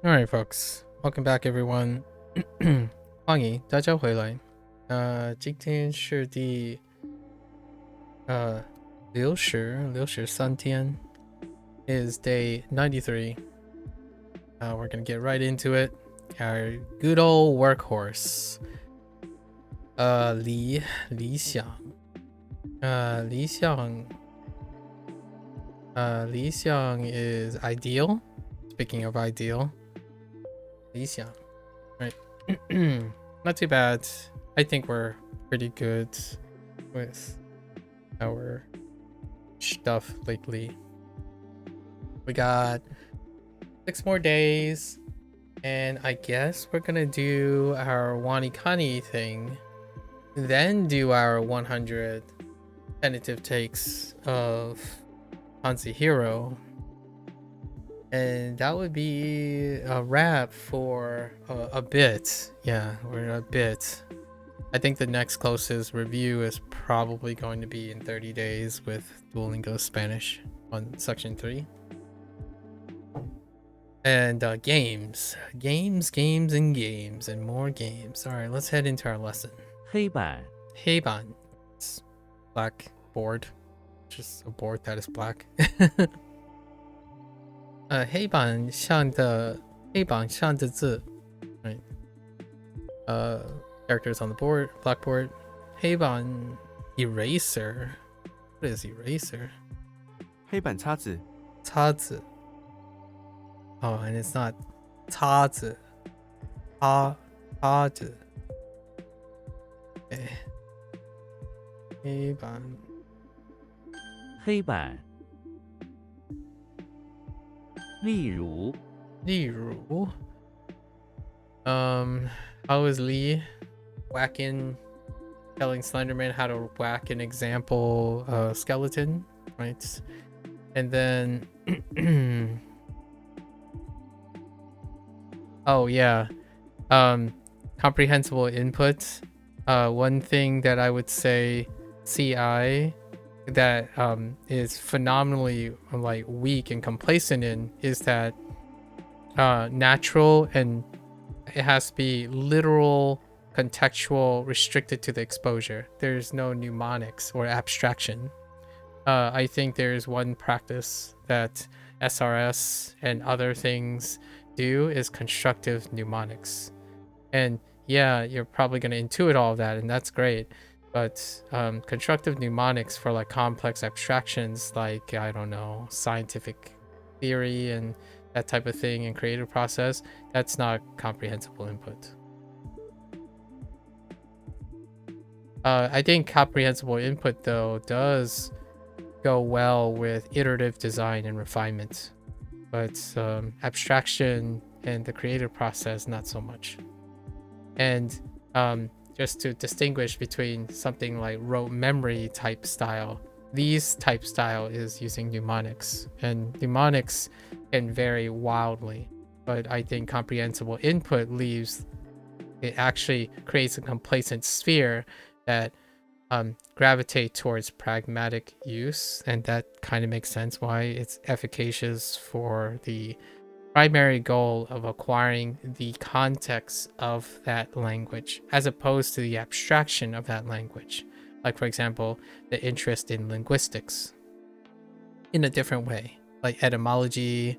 Alright, folks. Welcome back, everyone. 欢迎大家回来。今天是第63天 is day 93. We're gonna get right into it. Our good old workhorse. 理想is ideal. Speaking of ideal. 理想, right? Not too bad. I think we're pretty good with our stuff lately. We got 6 more days, and I guess we're gonna do our Wanikani thing, then do our 100 tentative takes of HanziHero. And that would be a wrap for a bit. Yeah, we're a bit. I think the next closest review is probably going to be in 30 days with Duolingo Spanish on section 3. And games, and more games. All right, let's head into our lesson. 黑板 Heiban, it's blackboard, just a board that is black. 黑板上的字 right? Characters on the board, blackboard. 黑板 eraser. What is eraser? 黑板擦子擦子. Oh, and it's not 擦子. 擦子. Okay. 黑板黑板例如 how is Lee telling Slenderman how to whack an example skeleton, right? And then oh yeah, comprehensible input. One thing that I would say CI that is phenomenally like weak and complacent in is that natural, and it has to be literal, contextual, restricted to the exposure. There's no mnemonics or abstraction. I think there's one practice that SRS and other things do is constructive mnemonics. And yeah, you're probably going to intuit all of that, and that's great. But constructive mnemonics for like complex abstractions, like, I don't know, scientific theory and that type of thing, and creative process, that's not comprehensible input. I think comprehensible input, though, does go well with iterative design and refinement. But abstraction and the creative process, not so much. And just to distinguish between something like rote memory type style, these type style is using mnemonics, and mnemonics can vary wildly. But I think comprehensible input it actually creates a complacent sphere that gravitate towards pragmatic use, and that kind of makes sense why it's efficacious for the primary goal of acquiring the context of that language as opposed to the abstraction of that language. Like, for example, the interest in linguistics in a different way, like etymology,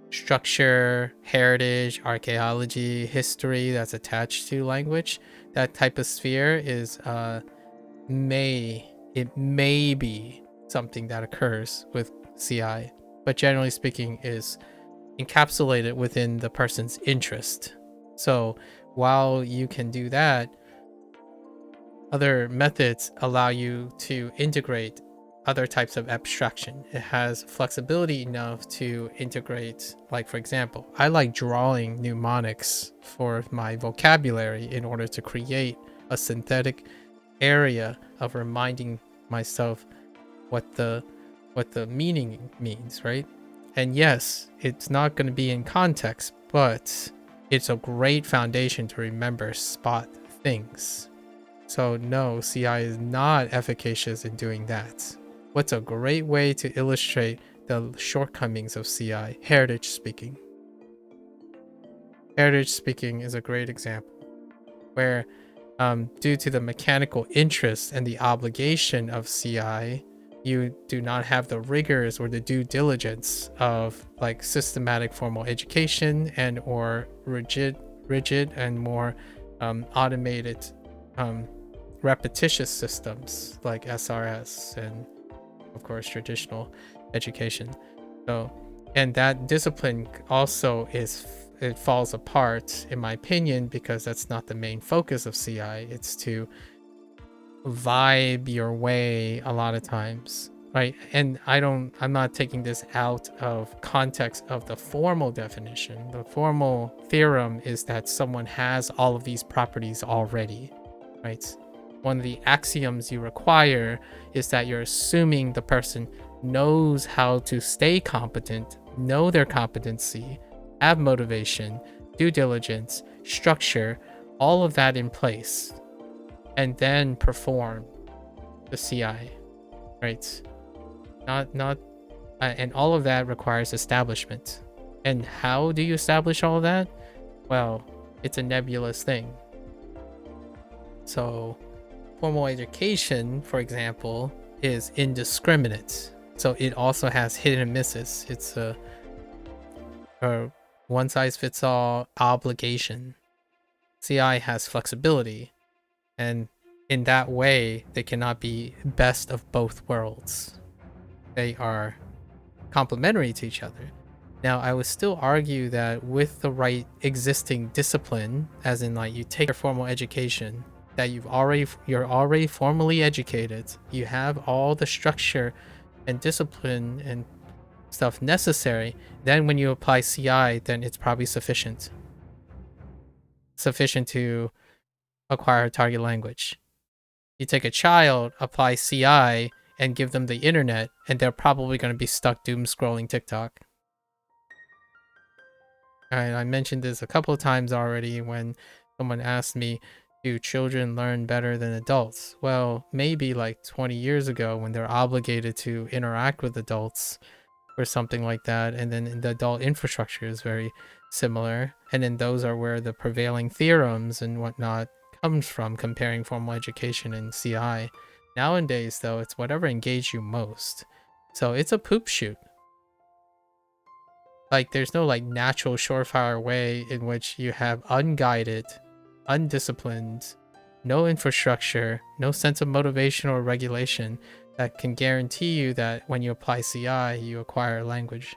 structure, heritage, archaeology, history that's attached to language. That type of sphere is may be something that occurs with CI, but generally speaking is encapsulated within the person's interest. So while you can do that, other methods allow you to integrate other types of abstraction. It has flexibility enough to integrate, like, for example, I like drawing mnemonics for my vocabulary in order to create a synthetic area of reminding myself what the meaning means, right? And yes, it's not going to be in context, but it's a great foundation to remember spot things. So no, CI is not efficacious in doing that. What's a great way to illustrate the shortcomings of CI. Heritage speaking. Heritage speaking is a great example where due to the mechanical interest and the obligation of CI, you do not have the rigors or the due diligence of like systematic formal education and or rigid and more automated repetitious systems like SRS and of course traditional education. So, and that discipline also it falls apart in my opinion because that's not the main focus of CI. It's to vibe your way a lot of times, right? And I'm not taking this out of context of the formal definition. The formal theorem is that someone has all of these properties already, right? One of the axioms you require is that you're assuming the person knows how to stay competent, know their competency, have motivation, due diligence, structure, all of that in place, and then perform the CI, right? And all of that requires establishment. And how do you establish all of that? Well, it's a nebulous thing. So formal education, for example, is indiscriminate. So it also has hit and misses. It's a one size fits all obligation. CI has flexibility, and in that way, they cannot be best of both worlds. They are complementary to each other. Now, I would still argue that with the right existing discipline, as in like you take your formal education, that you're already formally educated, you have all the structure and discipline and stuff necessary, then when you apply CI, then it's probably sufficient to acquire a target language. You take a child, apply CI, and give them the internet, and they're probably going to be stuck doom scrolling TikTok. And I mentioned this a couple of times already when someone asked me, do children learn better than adults? Well, maybe like 20 years ago when they're obligated to interact with adults or something like that, and then the adult infrastructure is very similar, and then those are where the prevailing theorems and whatnot comes from, comparing formal education and CI. Nowadays though, it's whatever engaged you most. So it's a poop shoot. Like there's no like natural surefire way in which you have unguided, undisciplined, no infrastructure, no sense of motivation or regulation that can guarantee you that when you apply CI, you acquire a language.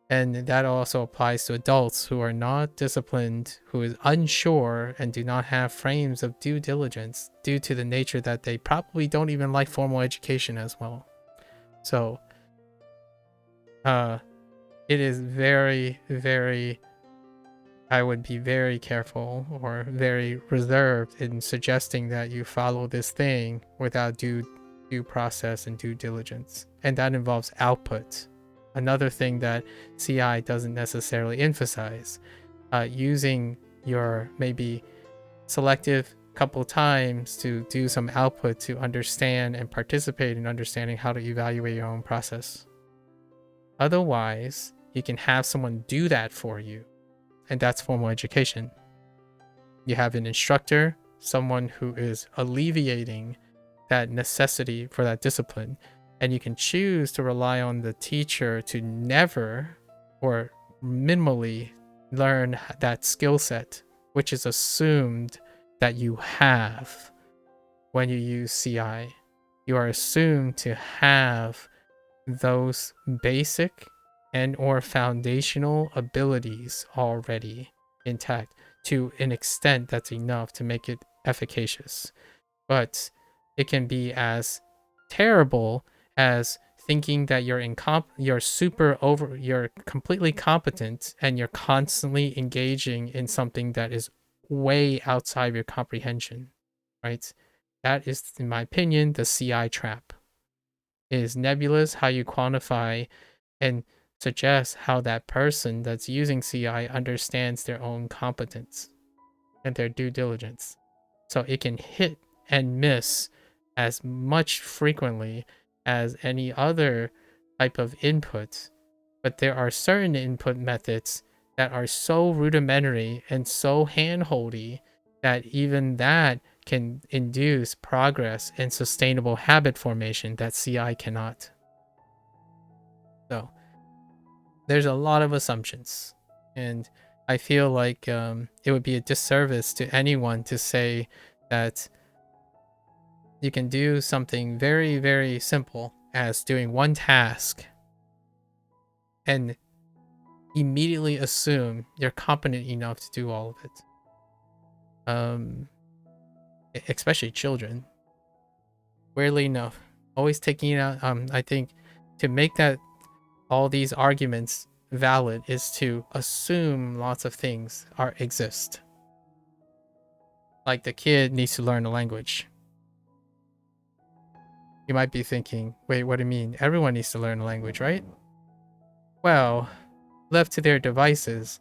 And that also applies to adults who are not disciplined, who is unsure, and do not have frames of due diligence due to the nature that they probably don't even like formal education as well. So, it is very, very, I would be very careful or very reserved in suggesting that you follow this thing without due process and due diligence. And that involves output. Another thing that CI doesn't necessarily emphasize, using your maybe selective couple times to do some output to understand and participate in understanding how to evaluate your own process. Otherwise, you can have someone do that for you, and that's formal education. You have an instructor, someone who is alleviating that necessity for that discipline, and you can choose to rely on the teacher to never or minimally learn that skill set, which is assumed that you have when you use CI. You are assumed to have those basic and or foundational abilities already intact to an extent that's enough to make it efficacious. But it can be as terrible as thinking that you're completely competent and you're constantly engaging in something that is way outside of your comprehension, right? That is, in my opinion, the CI trap. It is nebulous how you quantify and suggest how that person that's using CI understands their own competence and their due diligence. So it can hit and miss as much frequently as any other type of input, but there are certain input methods that are so rudimentary and so handholdy that even that can induce progress and sustainable habit formation that CI cannot. So there's a lot of assumptions, and I feel like it would be a disservice to anyone to say that you can do something very, very simple as doing one task and immediately assume you're competent enough to do all of it. Especially children. Weirdly enough, always taking it out. I think to make that all these arguments valid is to assume lots of things exist. Like the kid needs to learn a language. You might be thinking, wait, what do you mean? Everyone needs to learn a language, right? Well, left to their devices,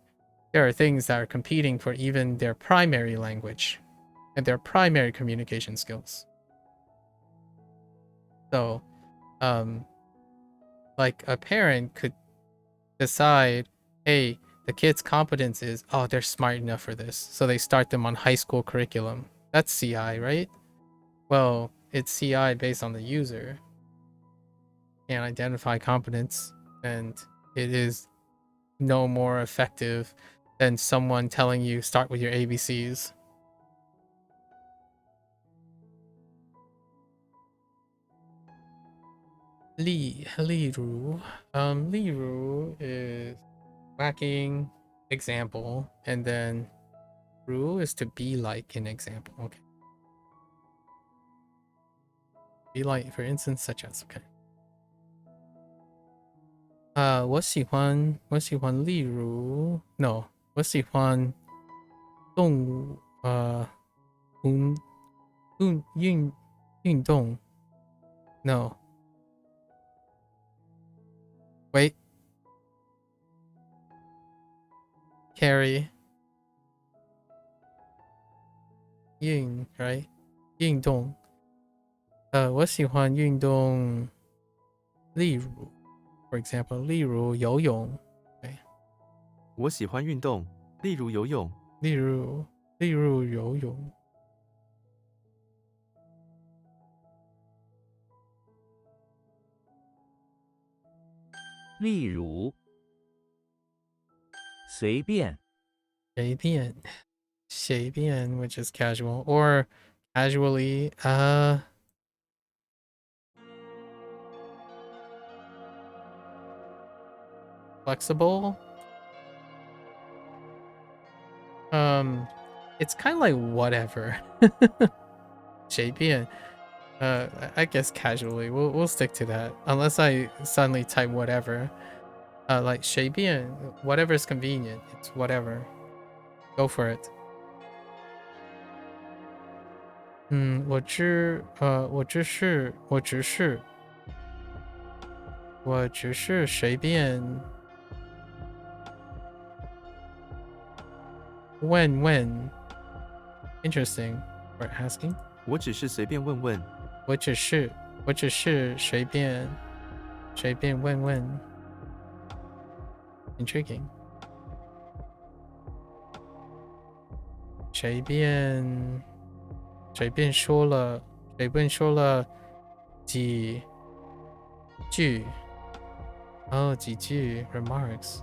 there are things that are competing for even their primary language and their primary communication skills. So, like a parent could decide, hey, the kid's competence is, oh, they're smart enough for this. So they start them on high school curriculum. That's CI, right? Well, it's CI based on the user. Can't identify competence, and it is no more effective than someone telling you start with your ABCs. Li Ru. Li Ru is whacking example, and then Ru is to be like an example. Okay. Be like, for instance, such as, okay. 我喜欢例如 no， 我喜欢动物运动 no wait carry right 运动我喜欢运动例如 for example 例如游泳 okay. 我喜欢运动，例如游泳。例如游泳。例如，随便。随便 which is casual or casually flexible. It's kind of like whatever. 随便 I guess casually. We'll stick to that unless I suddenly type whatever. Like 随便 whatever is convenient. It's whatever. Go for it. 我只是随便 when interesting. We're asking. 我只是随便问问。我只是随便问问 intriguing. 随便说了几句几句 remarks.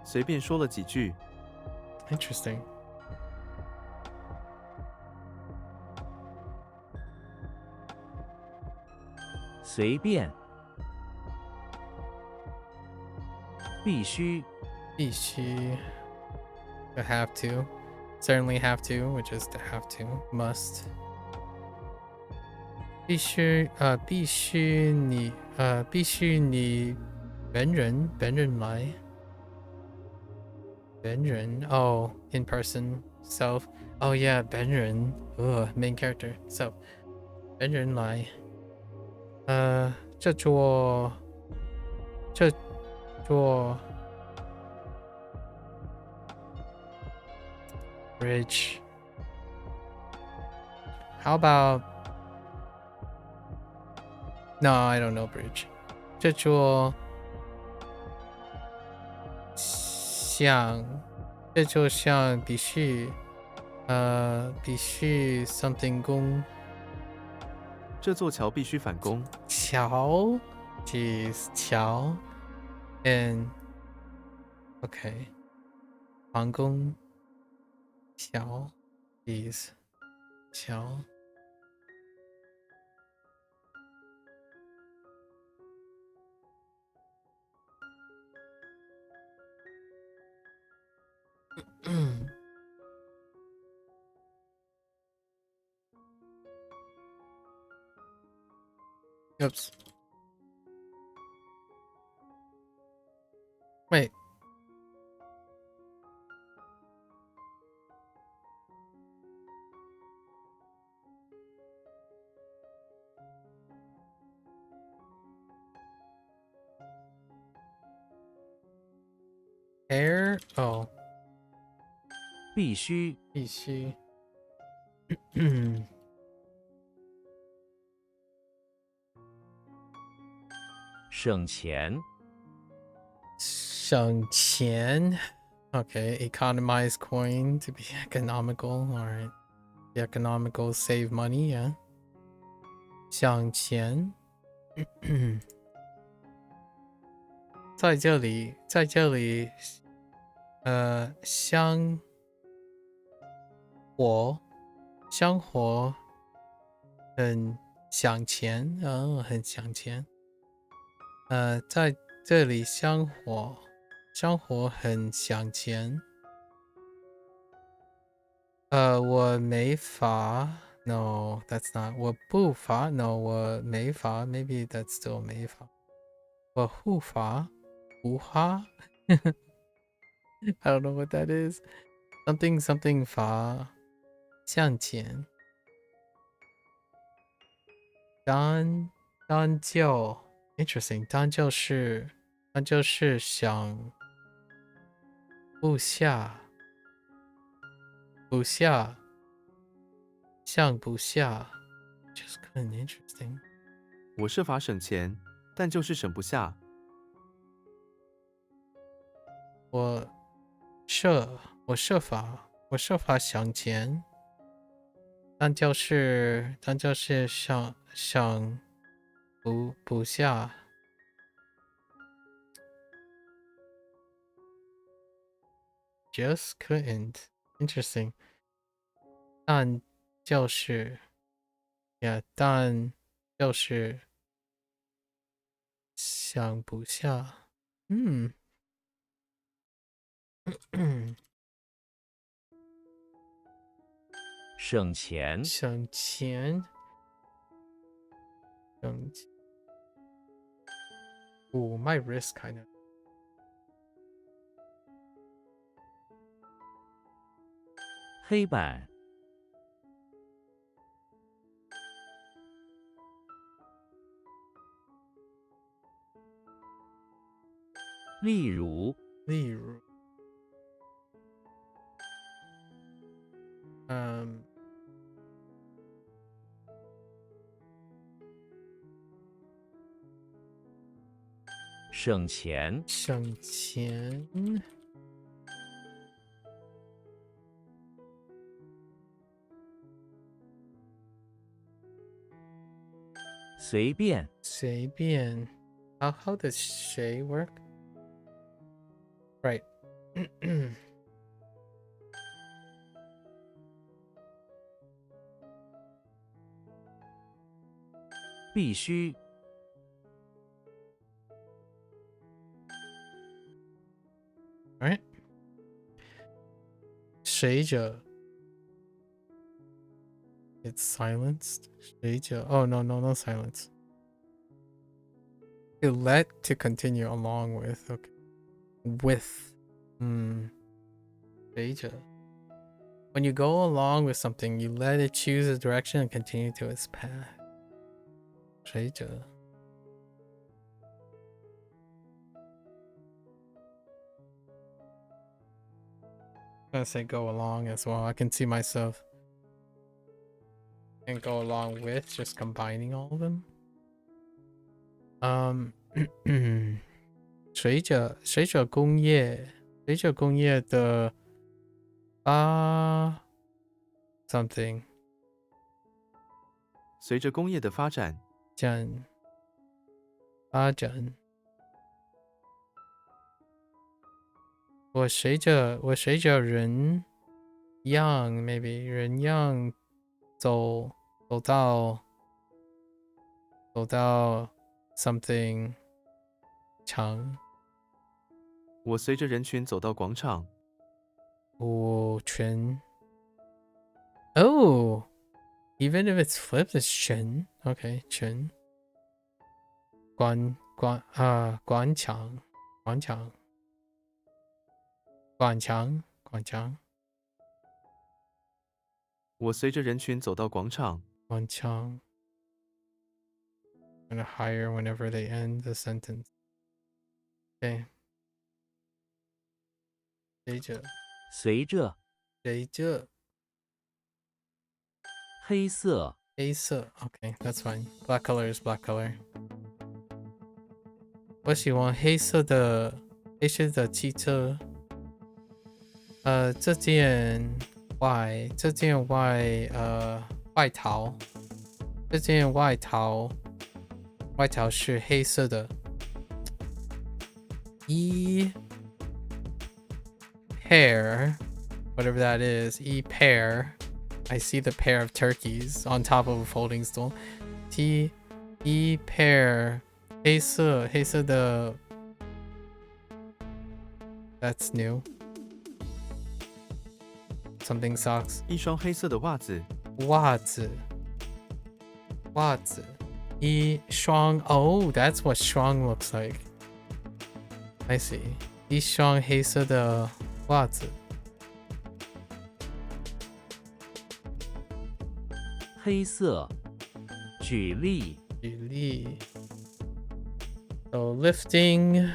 随便说了几句。Interesting. 随便。必须。To have to. Certainly have to, which is to have to. Must. 必须你本人来。本人 oh in person self oh yeah 本人 main character self 本人来这座 bridge. How about no, I don't know bridge. 这桌像，这就像必须something 宫这座桥必须反攻。桥 ，jeez 桥 and OK 皇宫桥 jeez 桥。Oops. Wait. Air? Oh. 必须必须。省钱。省钱 Okay, economize coin to be economical. Alright. Be economical, save money, yeah. 省钱在这里香火很想钱很想钱在这里香火很想钱我没法 No, that's not 我不法 No, 我没法 Maybe that's still 没法我护法无哈I don't know what that is. Something 法向前单就 Interesting 单就是想不下像不下 Just kind of interesting 我设法省钱，但就是省不下。我设法想钱但就是想不下 Just couldn't Interesting 但就是Yeah 但就是想不下省钱。省钱Ooh, my wrist kind of 黑板。例如省钱。随便。How does 谁 work? Right. 必须。Alright. 谁者 It's silenced. 谁者 Oh no silence. To let to continue along with. Okay. With. 谁者 When you go along with something, you let it choose a direction and continue to its path. 谁者 I'm gonna say go along as well. I can see myself. And go along with just combining all of them. 嗯，随着工业的啊 something 随着工业的发展，发展，我随着人样 maybe 人样走到 something 长我随着人群走到广场，我全 oh even if it's flipped it's 全 okay 全广场我随着人群走到广场，广场 gonna hire whenever they end the sentence okay 随着随着黑色黑色 okay that's fine black color is black color 我喜欢黑色的汽车这件外套外套是黑色的一 pair whatever that is pair I see the pair of turkeys on top of a folding stool pair 黑色的 that's new something socks 一双黑色的袜子，袜子一双 oh that's what strong looks like I see 一双黑色的袜子黑色。举例，举例 so lifting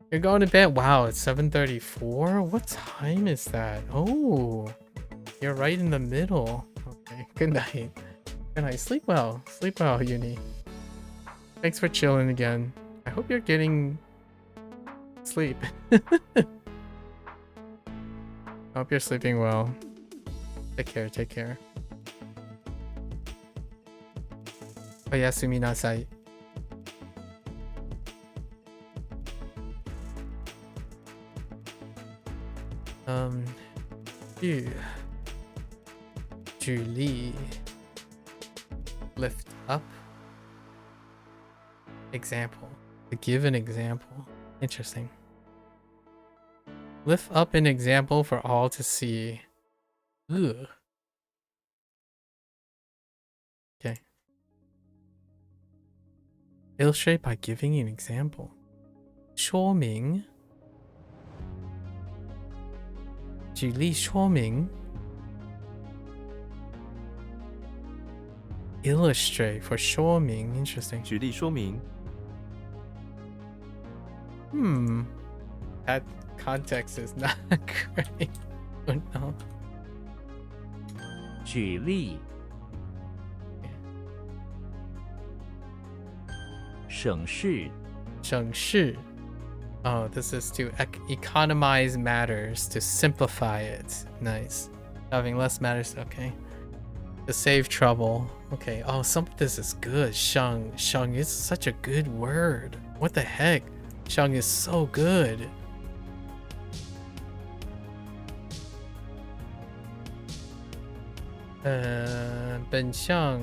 you're going to bed wow it's 7:34 what time is that oh you're right in the middle okay good night sleep well uni thanks for chilling again I hope you're getting sleep I hope you're sleeping well take care おやすみなさい举例 lift up example to give an example interesting lift up an example for all to see ugh okay illustrate by giving an example 说明举例说明 illustrate for 说明 interesting 举例说明， that context is not great oh no 举例，省事，省事 oh this is to economize matters to simplify it nice having less matters okay to save trouble okay oh some of this is good sheng is such a good word what the heck sheng is so good本项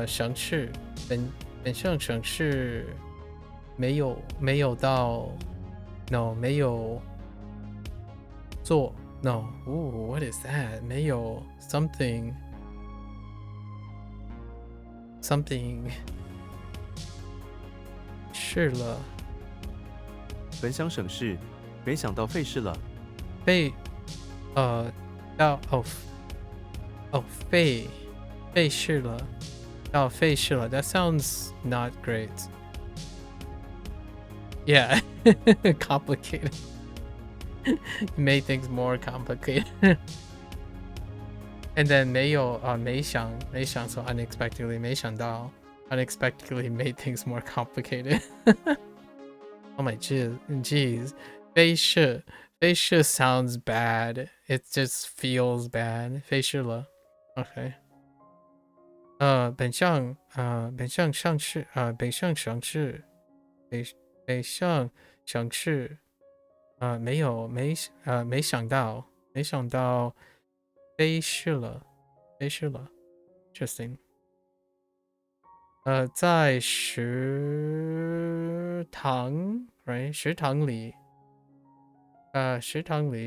省事本项省事没有到 no 没有做 no ooh what is that 没有 something 是了本想省事，没想到费事了。费到费事了到费事了 that sounds not great yeah complicated made things more complicated And then 没有没想 so unexpectedly 没想到 unexpectedly made things more complicated. Oh my jeez. 非是 sounds bad. It just feels bad. 非是了 Okay. 本相上市北上上市北上上市没有没想到飞逝了Interesting. 在食堂 right 食堂里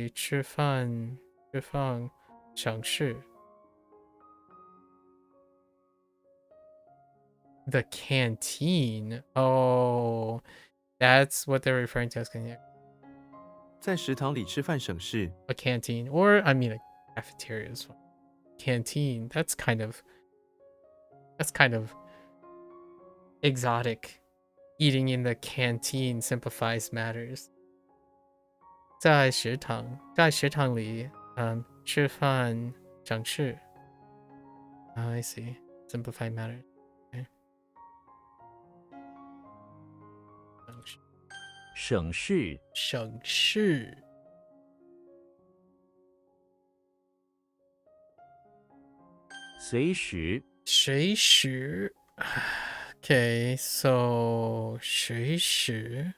吃饭省事 The canteen. Oh, that's what they're referring to as a 在食堂里吃饭省事。canteen, or I mean a cafeteria is fine. Canteen. That's kind of exotic. Eating in the canteen simplifies matters. 在食堂里吃饭省事 I see. Simplify matters. Okay. 省事省事随时随时 Okay, so 随时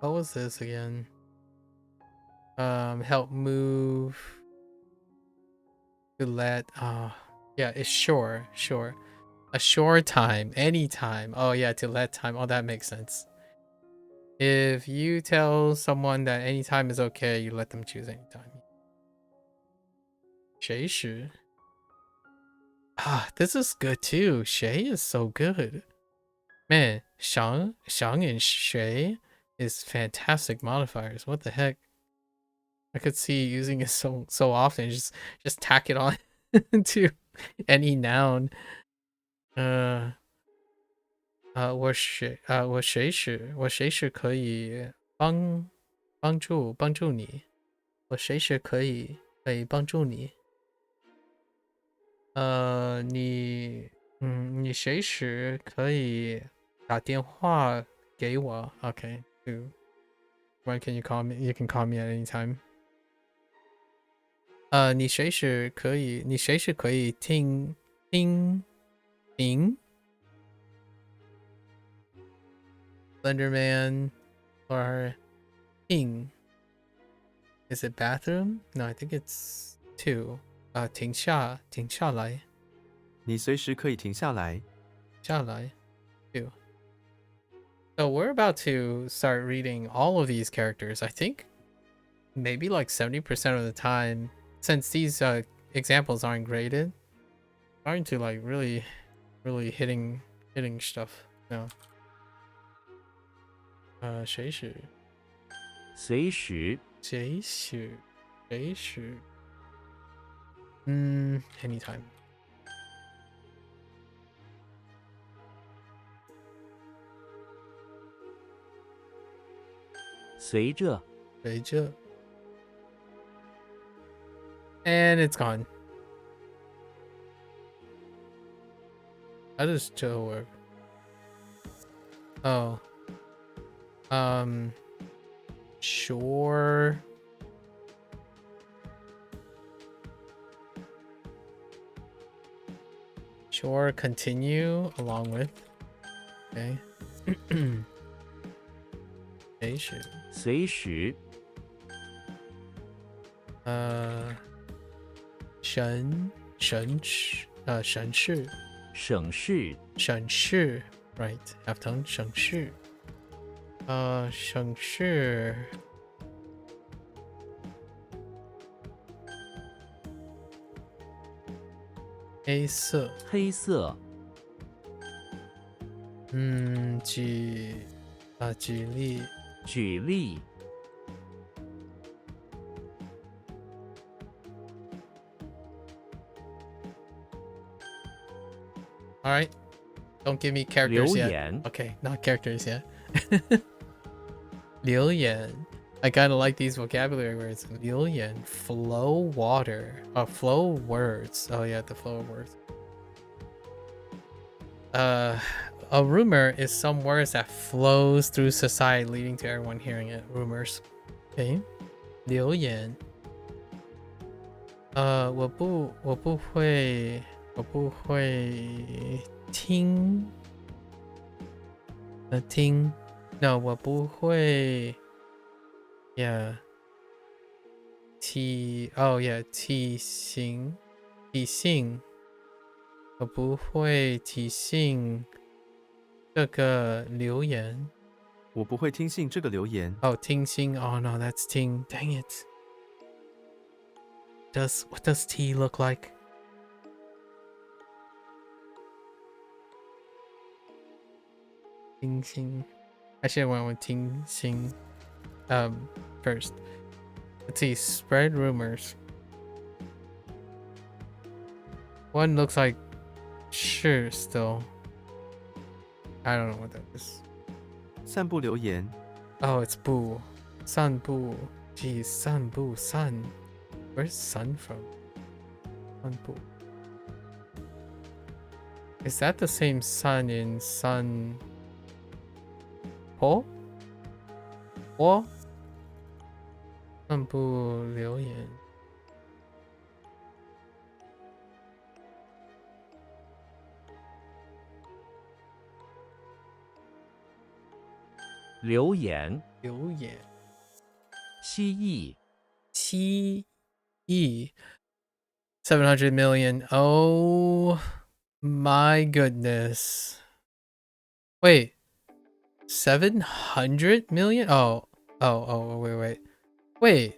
What was this again? Help move to let yeah, it's sure. A short time, anytime. Oh yeah, to let time. Oh, that makes sense. If you tell someone that anytime is okay, you let them choose anytime. 谁时 this is good too. 谁 is so good. Man, 想 and 谁 is fantastic modifiers. What the heck? I could see using it so often. Just tack it on to any noun. 我随时可以帮助你。我随时可以帮助你。你随时可以打电话给我。Okay. When can you call me? You can call me at any time. 你随时可以听Slenderman or King. Is it bathroom? No, I think it's two. 停下来你随时可以停下来。two. So we're about to start reading all of these characters. I think maybe like 70% of the time, since these examples aren't graded, starting to like really hitting stuff now. 谁是随时anytime. 随着 And it's gone. How does Joe work? Oh. Sure. Sure, continue along with. Okay. 谁是随时省事 right after 省事省事黑色黑色举例举例 All right. Don't give me characters 留 yet. 言 Okay, not characters yet. 流言. I kind of like these vocabulary words. 流言, flow water. Flow words. Oh yeah, the flow of words. A rumor is some words that flows through society, leading to everyone hearing it. Rumors. Okay. 流言. 我不会听 听 No 我不会 Yeah 提醒我不会提醒这个留言我不会听信这个留言。听信 Oh no that's 听 Dang it What does T look like? Ting Xing. I should have went with Ting Xing first. Let's see, spread rumors. One looks like sure still. I don't know what that is. 散布留言， Oh, it's Boo. Sun Boo. Geez, Sun Boo. Sun. Where's Sun from? Sun Boo. Is that the same sun in Sun Po? Or? Sun Boo 留言.留言留言蜥蜴七亿 700 million. Oh my goodness. Wait. 700 million? Oh, wait. Wait.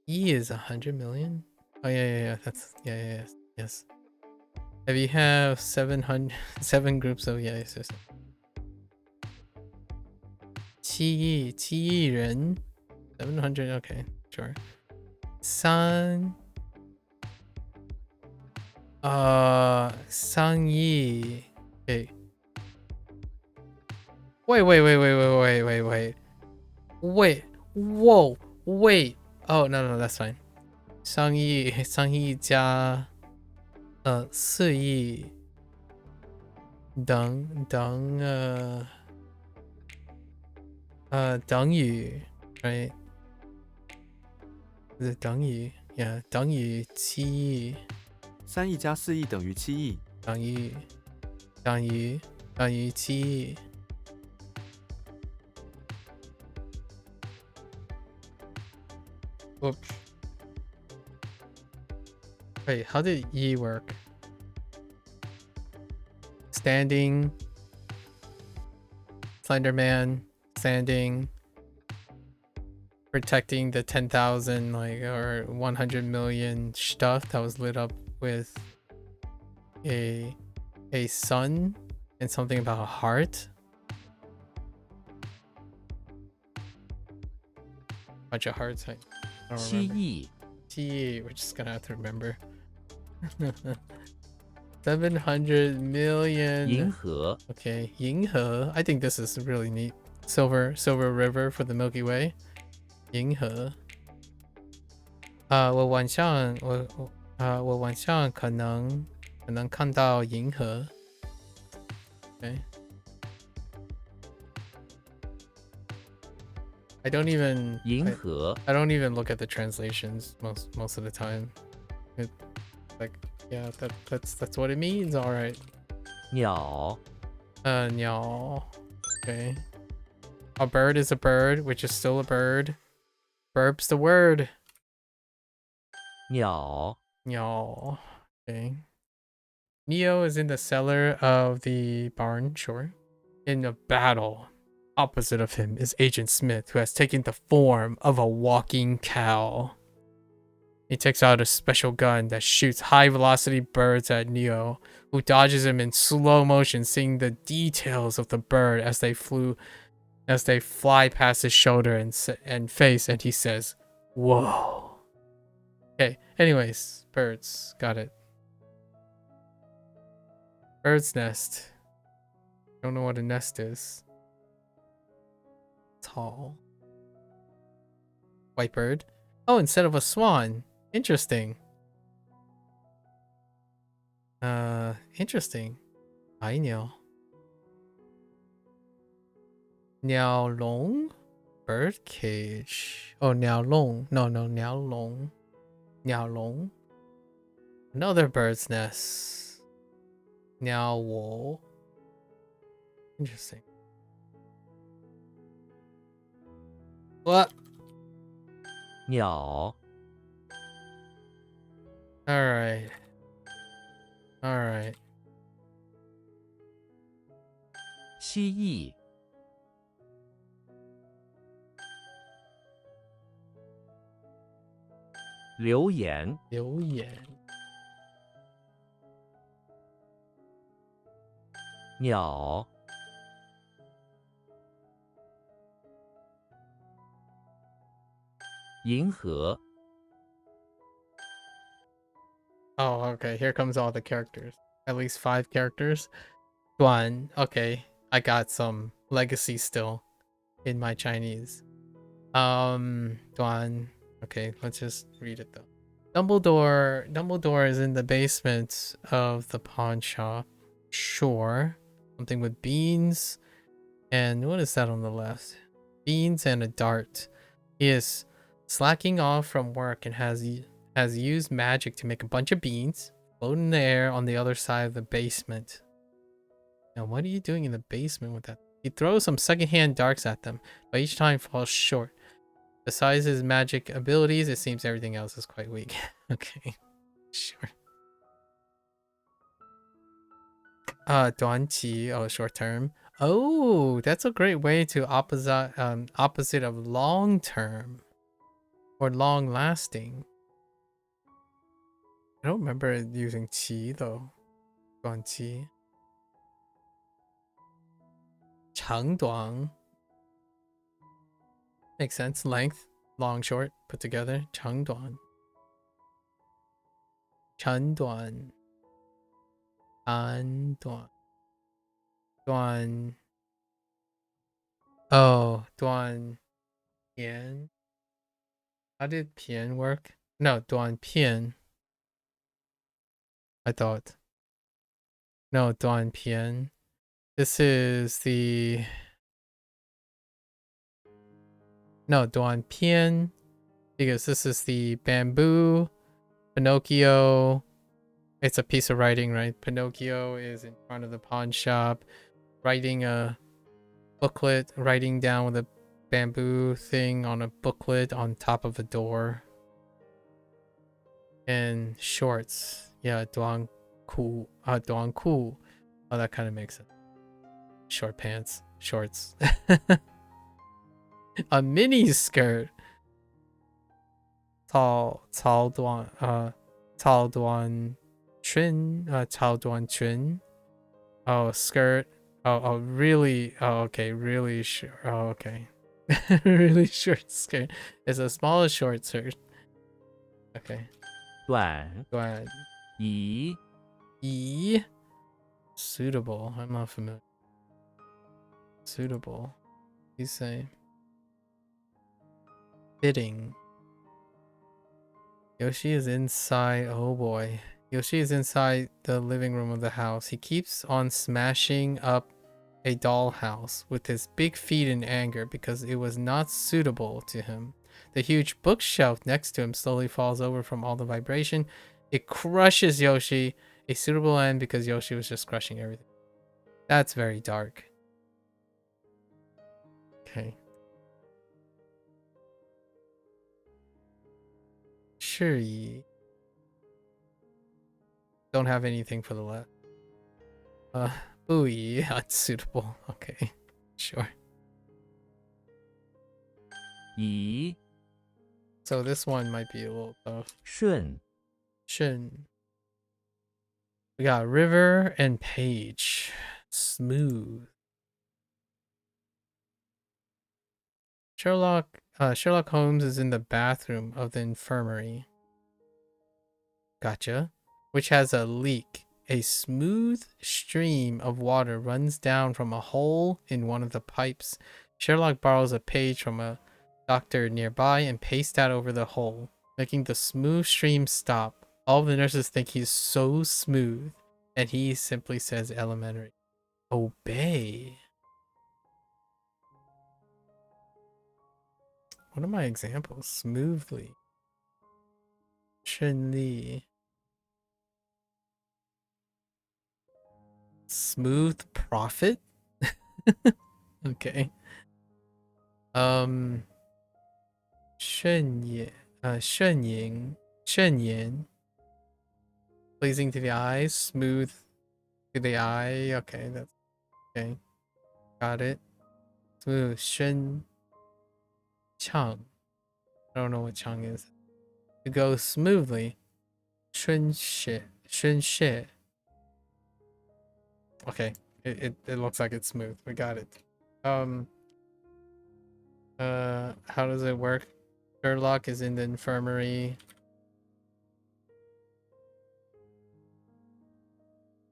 E is 100 million? Oh, yeah. That's, yes. If you have 7 groups of, yes. 7亿人 700, okay, sure. 3亿 okay. Wait. Whoa, wait. Oh, no, that's fine. 3亿加4亿等于 right? Is it 等于 Yeah, 等于7亿3亿加4亿等于7亿，等于7亿 Oops. Wait, how did E work? Standing, Slenderman, standing, protecting the 10,000 or 100 million stuff that was lit up with a sun and something about a heart. Bunch of hearts. I don't 蜥 remember. 蜴 T, we're just gonna have to remember. 700 million. 银河 Okay, 银河. I think this is really neat. Silver River for the Milky Way. 银河. 我晚上可能看到银河. Okay. I don't even 银河 I don't even look at the translations most of the time. Yeah, that's what it means. All right. 鸟 鸟. Okay. A bird is a bird, which is still a bird. Burb's the word. 鸟 鸟. Okay. Neo is in the cellar of the barn, sure. In a battle. Opposite of him is Agent Smith, who has taken the form of a walking cow. He takes out a special gun that shoots high-velocity birds at Neo, who dodges him in slow motion, seeing the details of the bird as they fly past his shoulder and face, and he says, "Whoa." Okay, anyways, birds. Got it. Bird's nest. Don't know what a nest is. Tall. White bird. Oh, instead of a swan. Interesting. Interesting. 白鸟. Niao long. Bird cage. Oh, niao long. No, niao long. Niao long. Another bird's nest. Niao wo. Interesting. What? 鸟 Alright. Alright. 蜥蜴 留言 留言. 鸟 银河 Oh, okay. Here comes all the characters. At least 5 characters. Duan. Okay. I got some legacy still in my Chinese. Duan. Okay, let's just read it though. Dumbledore is in the basement of the pawn shop. Sure. Something with beans. And what is that on the left? Beans and a dart. He is slacking off from work and has used magic to make a bunch of beans float in the air on the other side of the basement. Now, what are you doing in the basement with that? He throws some secondhand darts at them, but each time falls short. Besides his magic abilities, it seems everything else is quite weak. Okay, sure. 短期, oh, short term. Oh, that's a great way to opposite of long term or long lasting. I don't remember using qi though. 短期. 长短. Makes sense. Length, long, short, put together. 长短. 长短. 短短. 短. Oh, 短片. How did 片 work? No, 短片. I thought. No, 短片. This is the... No, 短片. Because this is the bamboo. Pinocchio. It's a piece of writing, right? Pinocchio is in front of the pawn shop, writing a booklet, writing down with a bamboo thing on a booklet on top of a door. And shorts. Yeah, 短裤. 短裤. Oh, that kind of makes sense. Short pants. Shorts. A mini skirt. 草短裙. 草短裙. Oh, skirt. Oh, really? Oh, okay, really short. Oh, okay. Really short skirt. It's a small short skirt. Okay. 短 Duan. 宜 E. Suitable. I'm not familiar. Suitable. You say. Fitting. Yoshi is inside. Oh boy. Yoshi is inside the living room of the house. He keeps on smashing up a dollhouse with his big feet in anger because it was not suitable to him. The huge bookshelf next to him slowly falls over from all the vibration. It crushes Yoshi. A suitable end because Yoshi was just crushing everything. That's very dark. Okay. Sure. Don't have anything for the left. Ooh, unsuitable. Okay. Sure. 宜 So this one might be a little tough. 顺 Shin. We got River and Page. Smooth. Sherlock Holmes is in the bathroom of the infirmary. Gotcha. Which has a leak A smooth stream of water runs down from a hole in one of the pipes. Sherlock borrows a page from a doctor nearby and pastes that over the hole, making the smooth stream stop. All the nurses think he's so smooth, and he simply says elementary. Obey. What are my examples? Smoothly. 顺利. Smooth profit? Okay. 顺言, pleasing to the eye, smooth to the eye. Okay, that's okay. Got it. Smooth, 顺畅. I don't know what 畅 is. To go smoothly. 顺血. Okay, it looks like it's smooth. We got it. How does it work? Sherlock is in the infirmary.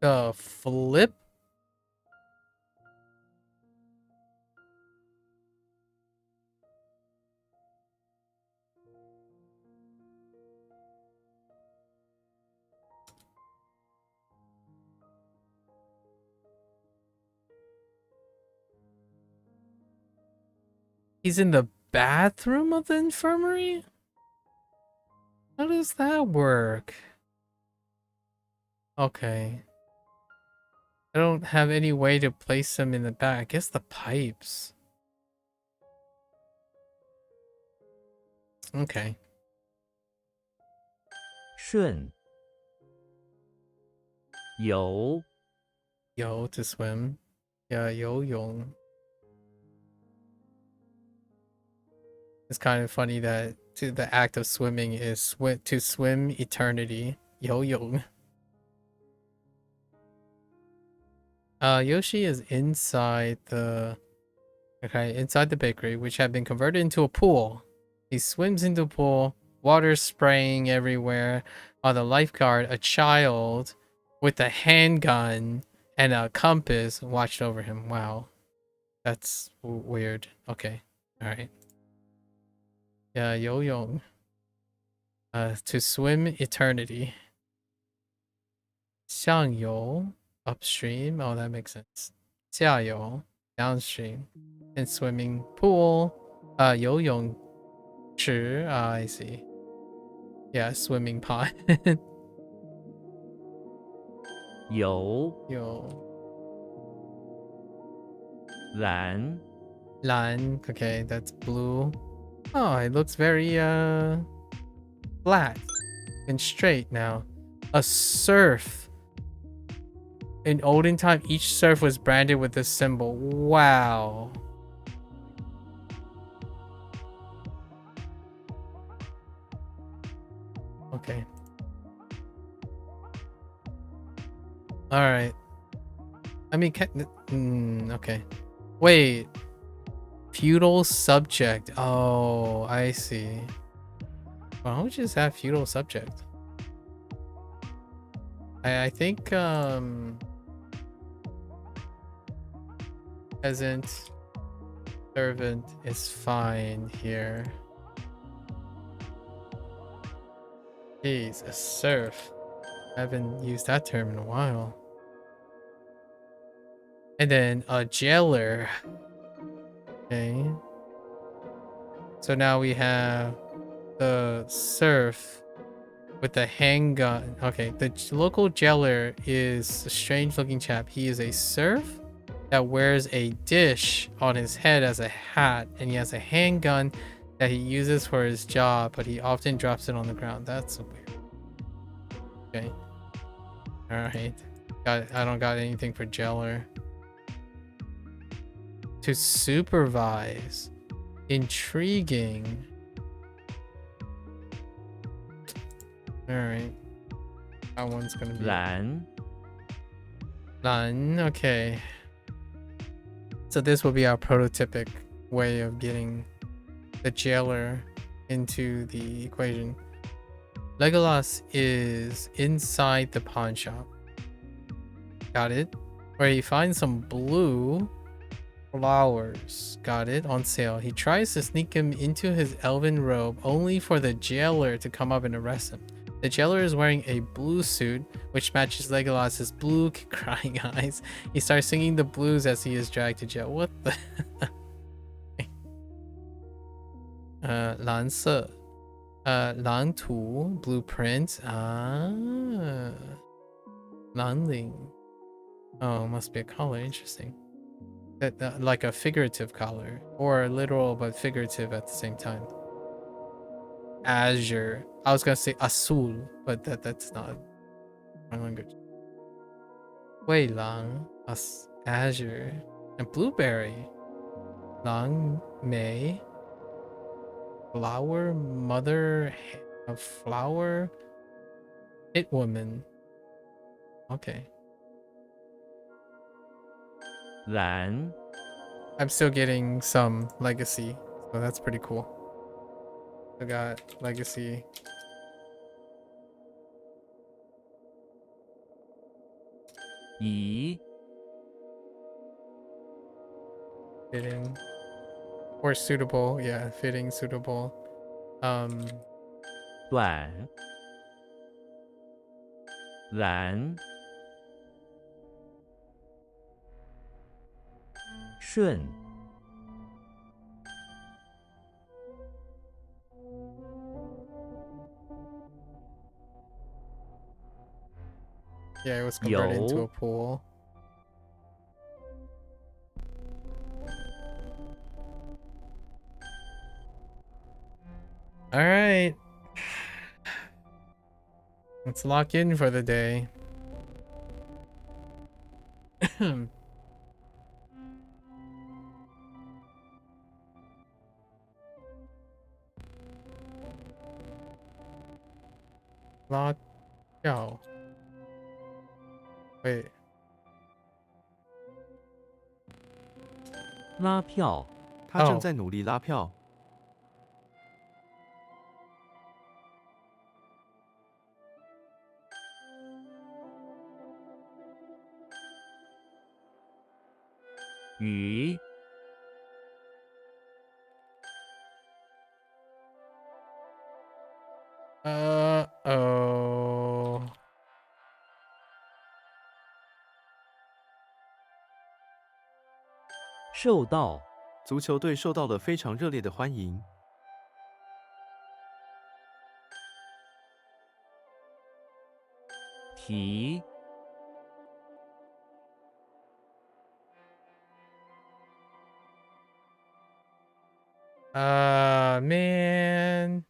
The flip? He's in the bathroom of the infirmary? How does that work? Okay. I don't have any way to place him in the back. I guess the pipes. Okay. 顺游 Yo to swim. Yeah, 游泳. It's kind of funny that the act of swimming is to swim eternity. 游泳. Yoshi is inside the bakery, which had been converted into a pool. He swims into the pool, water spraying everywhere, while the lifeguard, a child with a handgun and a compass, watched over him. Wow. That's weird. Okay. Alright. Yeah, 游泳. To swim eternity. 向游. Upstream. Oh, that makes sense. 下游. Downstream. And swimming pool. 游泳池. I see. Yeah, swimming pond. 有 有 蓝 蓝. Okay, that's blue. Oh, it looks very flat and straight now. A surf. In olden time, each surf was branded with this symbol. Wow. Okay. All right. I mean, okay. Wait. Feudal subject. Oh, I see. Why don't we just have feudal subject? I think peasant servant is fine here. Jeez, a serf. I haven't used that term in a while. And then a jailer. Okay. So now we have the serf with the handgun. Okay, the local jailer is a strange looking chap. He is a serf that wears a dish on his head as a hat, and he has a handgun that he uses for his job, but he often drops it on the ground. That's weird. Okay. Alright. I don't got anything for jailer. To supervise. Intriguing. Alright. That one's gonna be 蓝 none. Okay. So this will be our prototypic way of getting the jailer into the equation. Legolas is inside the pawn shop. Got it. Where he finds some blue flowers. Got it. On sale. He tries to sneak him into his elven robe only for the jailer to come up and arrest him. The jailer is wearing a blue suit, which matches Legolas's blue crying eyes. He starts singing the blues as he is dragged to jail. What the? 蓝色 蓝图 blueprint 蓝领 oh, must be a color. Interesting. That like a figurative color or literal but figurative at the same time. Azure. I was gonna say azul, but that's not my language. 蔚蓝 azure and blueberry. 蓝莓 flower mother of flower hit woman. Okay. 蓝 I'm still getting some legacy, so that's pretty cool. I got legacy. E Fitting. Or suitable, yeah, fitting, suitable. 短蓝顺 yeah, it was converted into a 有 pool. All right. Let's lock in for the day. Lock. Yo. Wait. 拉票他正哦在努力拉票。鱼 Oh. 受到足球队受到了非常热烈的欢迎。提 Man.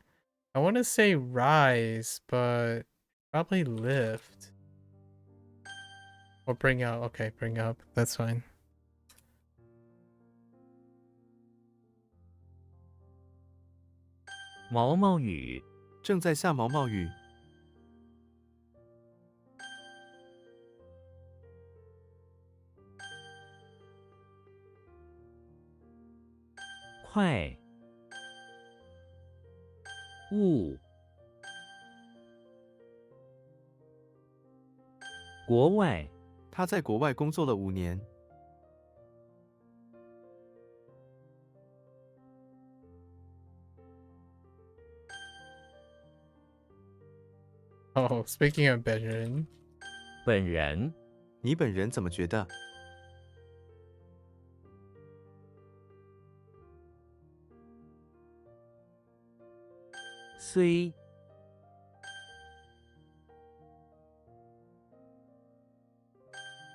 I want to say rise, but probably lift. Or bring out. Okay, bring up. That's fine. 毛毛雨正在下毛毛雨。快雾国外他在国外工作了5年。 Oh, speaking of Benjamin. 本人你本人怎么觉得？虽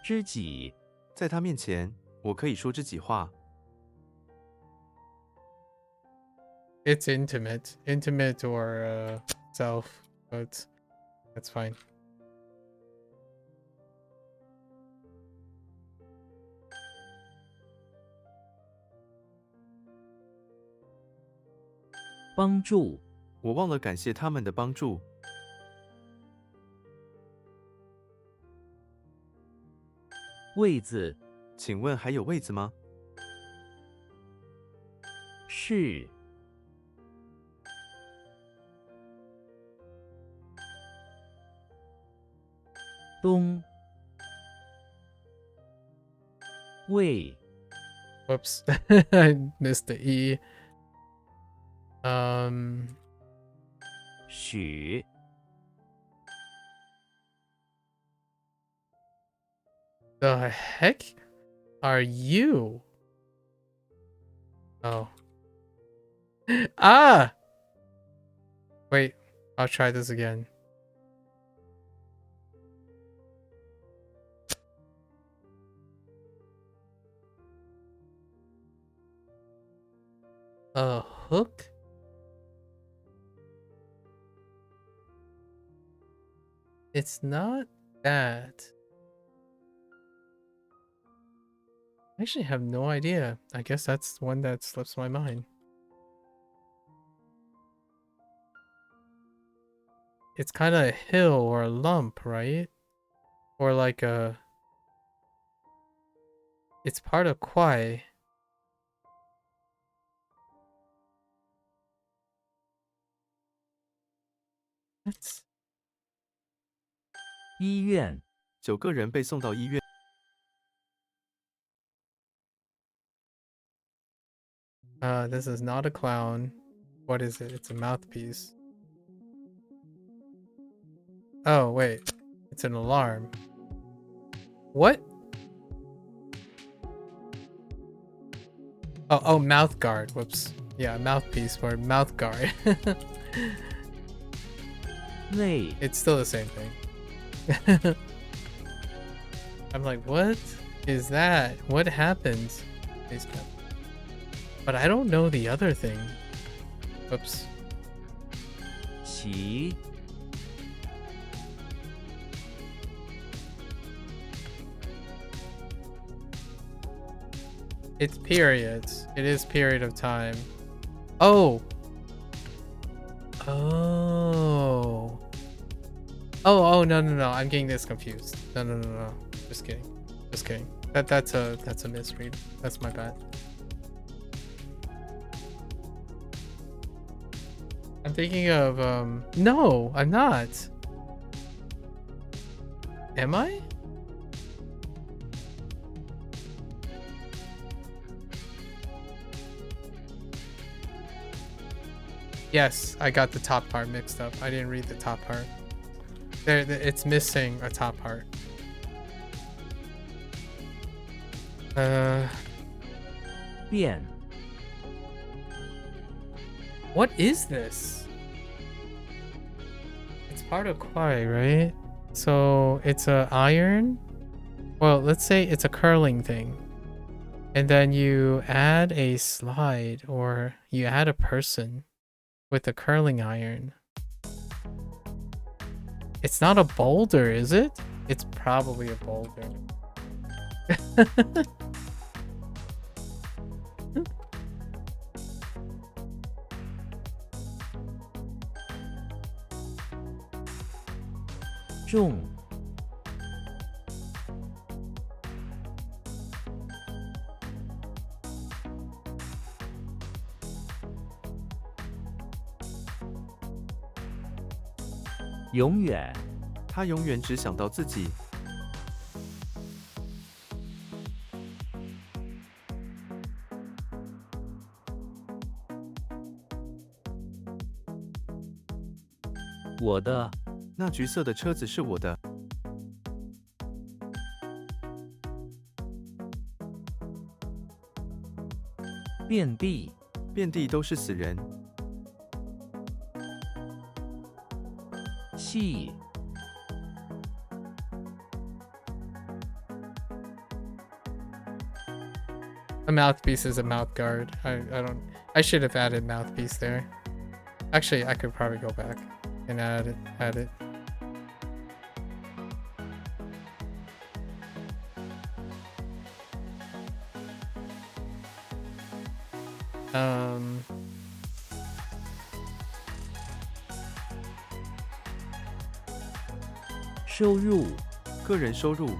知己在他面前，我可以说知己话。 It's intimate. Intimate or self, but that's fine. 帮助我忘了感谢他们的帮助。位子请问还有位子吗？是东为 Whoops. I missed the E. 许 The heck are you? Oh. Ah! Wait, I'll try this again. A hook? It's not that. I actually have no idea. I guess that's one that slips my mind. It's kind of a hill or a lump, right? Or like a... It's part of Kwai. What? 医院9个人被送到医院。 This is not a clown. What is it? It's a mouthpiece. Oh, wait. It's an alarm. What? Oh, mouth guard. Whoops. Yeah, mouthpiece for mouth guard. 内 It's still the same thing. I'm like, what is that? What happens? But I don't know the other thing. Whoops. 齐 It's periods. It is period of time. Oh. Oh. Oh, no. I'm getting this confused. No. Just kidding. That's a misread. That's my bad. I'm thinking of no, I'm not. Am I? Yes, I got the top part mixed up. I didn't read the top part. It's missing a top part. 变 What is this? It's part of Kwai, right? So it's a iron. Well, let's say it's a curling thing. And then you add a slide or you add a person with a curling iron. It's not a boulder, is it? It's probably a boulder. 重 永远 他永远只想到自己。 我的 那橘色的车子是我的。 遍地 遍地都是死人。 气 A mouthpiece is a mouth guard. I should have added mouthpiece there. Actually, I could probably go back and add it. Um 收入 个人收入。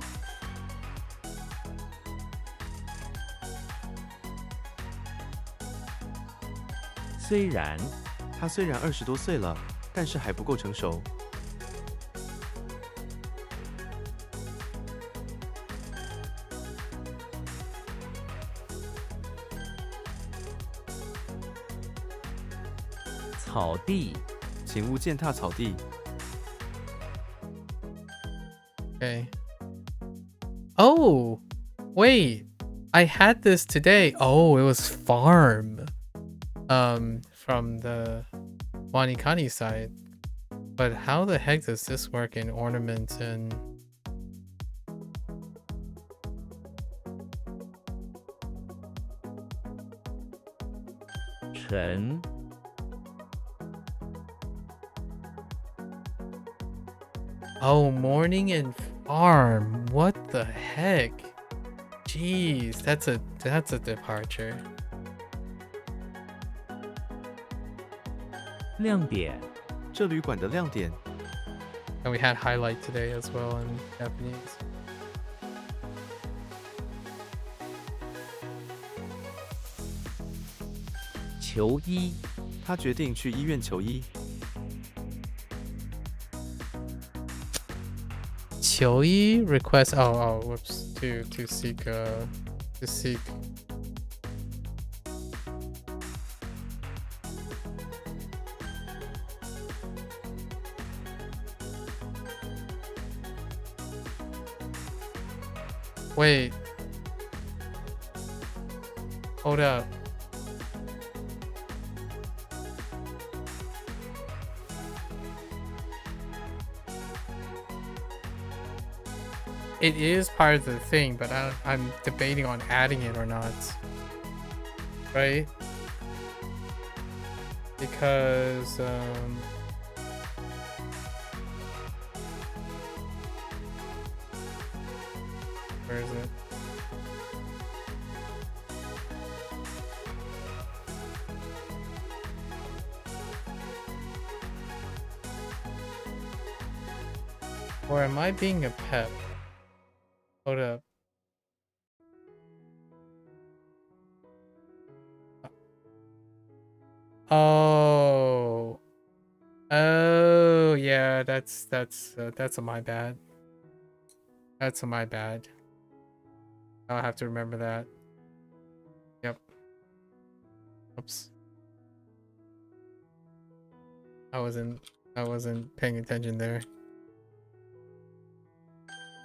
虽然 他虽然20多岁了，但是还不够成熟。草地，请勿践踏草地。 Okay. Oh, wait. I had this today. Oh, it was farm. From the Wanikani side. But how the heck does this work in ornament and...晨， Oh, morning and farm. What the heck? Jeez, that's a departure. 亮点，这旅馆的亮点， And we had highlight today as well in Japanese. 求医，他决定去医院求医。 Chioi request whoops to seek wait, hold up. It is part of the thing, but I'm debating on adding it or not. Right? Because, where is it? Or am I being a pep? Hold up. Oh. Oh, yeah, that's a my bad. That's a my bad. I'll have to remember that. Yep. Oops. I wasn't paying attention there.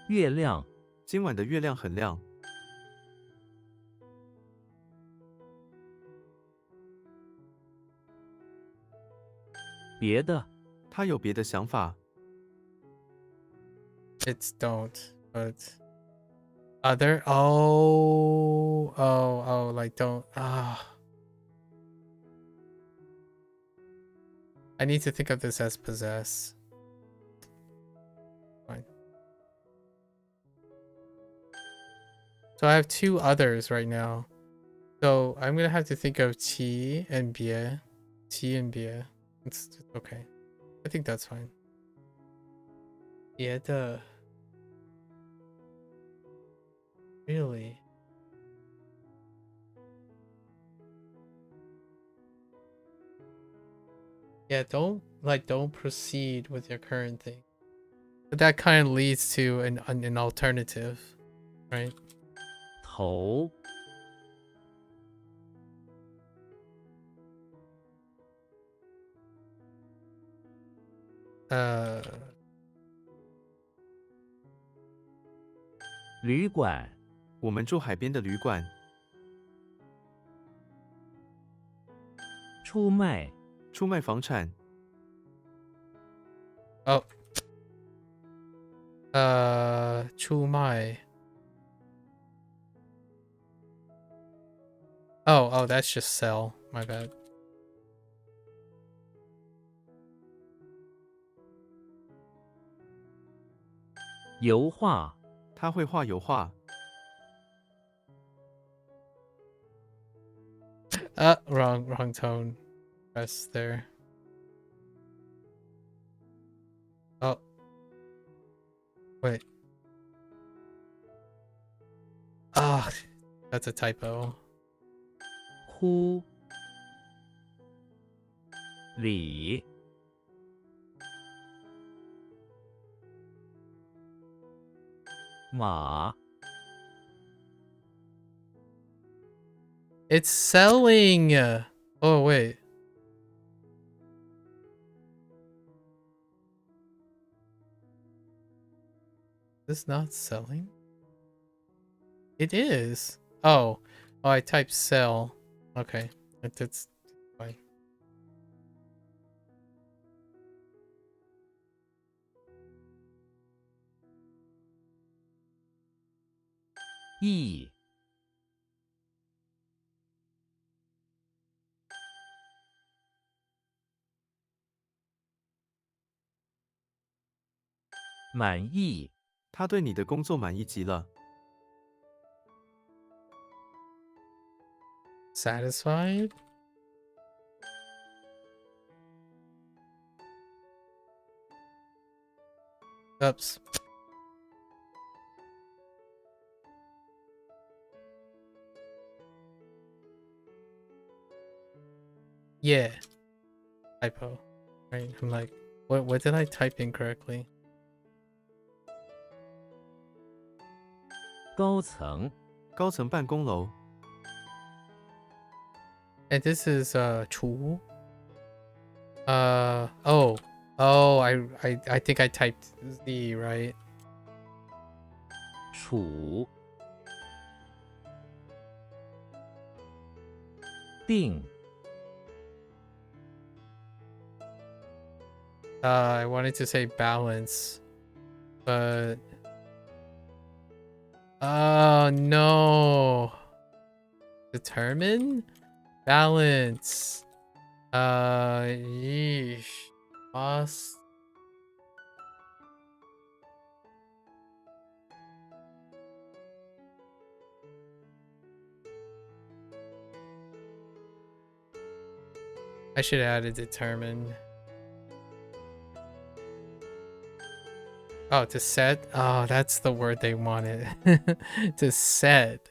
月亮，今晚的月亮很亮。 别的，他有别的想法。 It's don't, but other. Oh, like don't. I need to think of this as possess. Fine. So I have two others right now. So I'm gonna have to think of T and Bie. T and Bie. It's okay. I think that's fine. Yeah, really? Yeah, don't proceed with your current thing. But that kind of leads to an alternative, right? 头， 旅馆， 我们住海边的旅馆。 出卖， 出卖房产。 Oh. 出卖. Oh, that's just sell. My bad. 油画， 他会画油画。 Wrong tone. Press there. Oh. Wait. Ah, that's a typo. 哭，礼， 马， It's selling. Oh, wait. this not selling? It is. Oh, I typed sell. Okay, that's fine. E 满意，他对你的工作满意极了。 Satisfied? Oops. Yeah. Typo. Right? I'm like, what did I type incorrectly? 高层，高层办公楼， And this is 厨. Oh, I think I typed Z, right? 处，定， I wanted to say balance, but oh no. Determine? Balance. Yeesh. Must. I should add a determine. Oh, to set? Oh, that's the word they wanted. To set.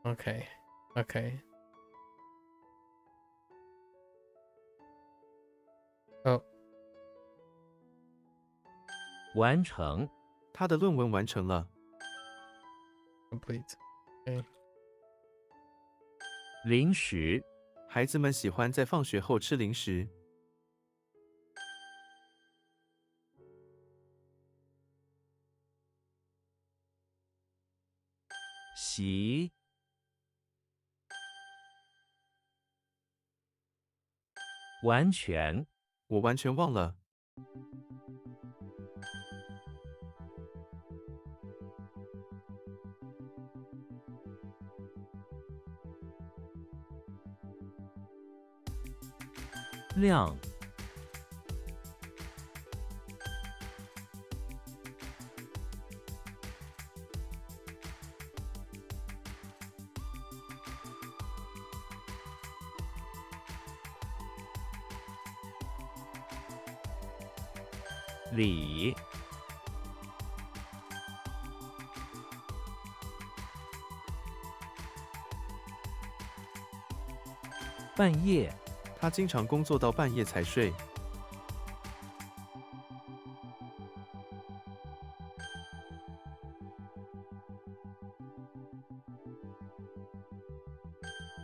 Okay. Okay. Oh, 完成，他的论文完成了。 complete. Okay. 零食，孩子们喜欢在放学后吃零食。 席，完全，我完全忘了。 量，里，半夜，他经常工作到半夜才睡。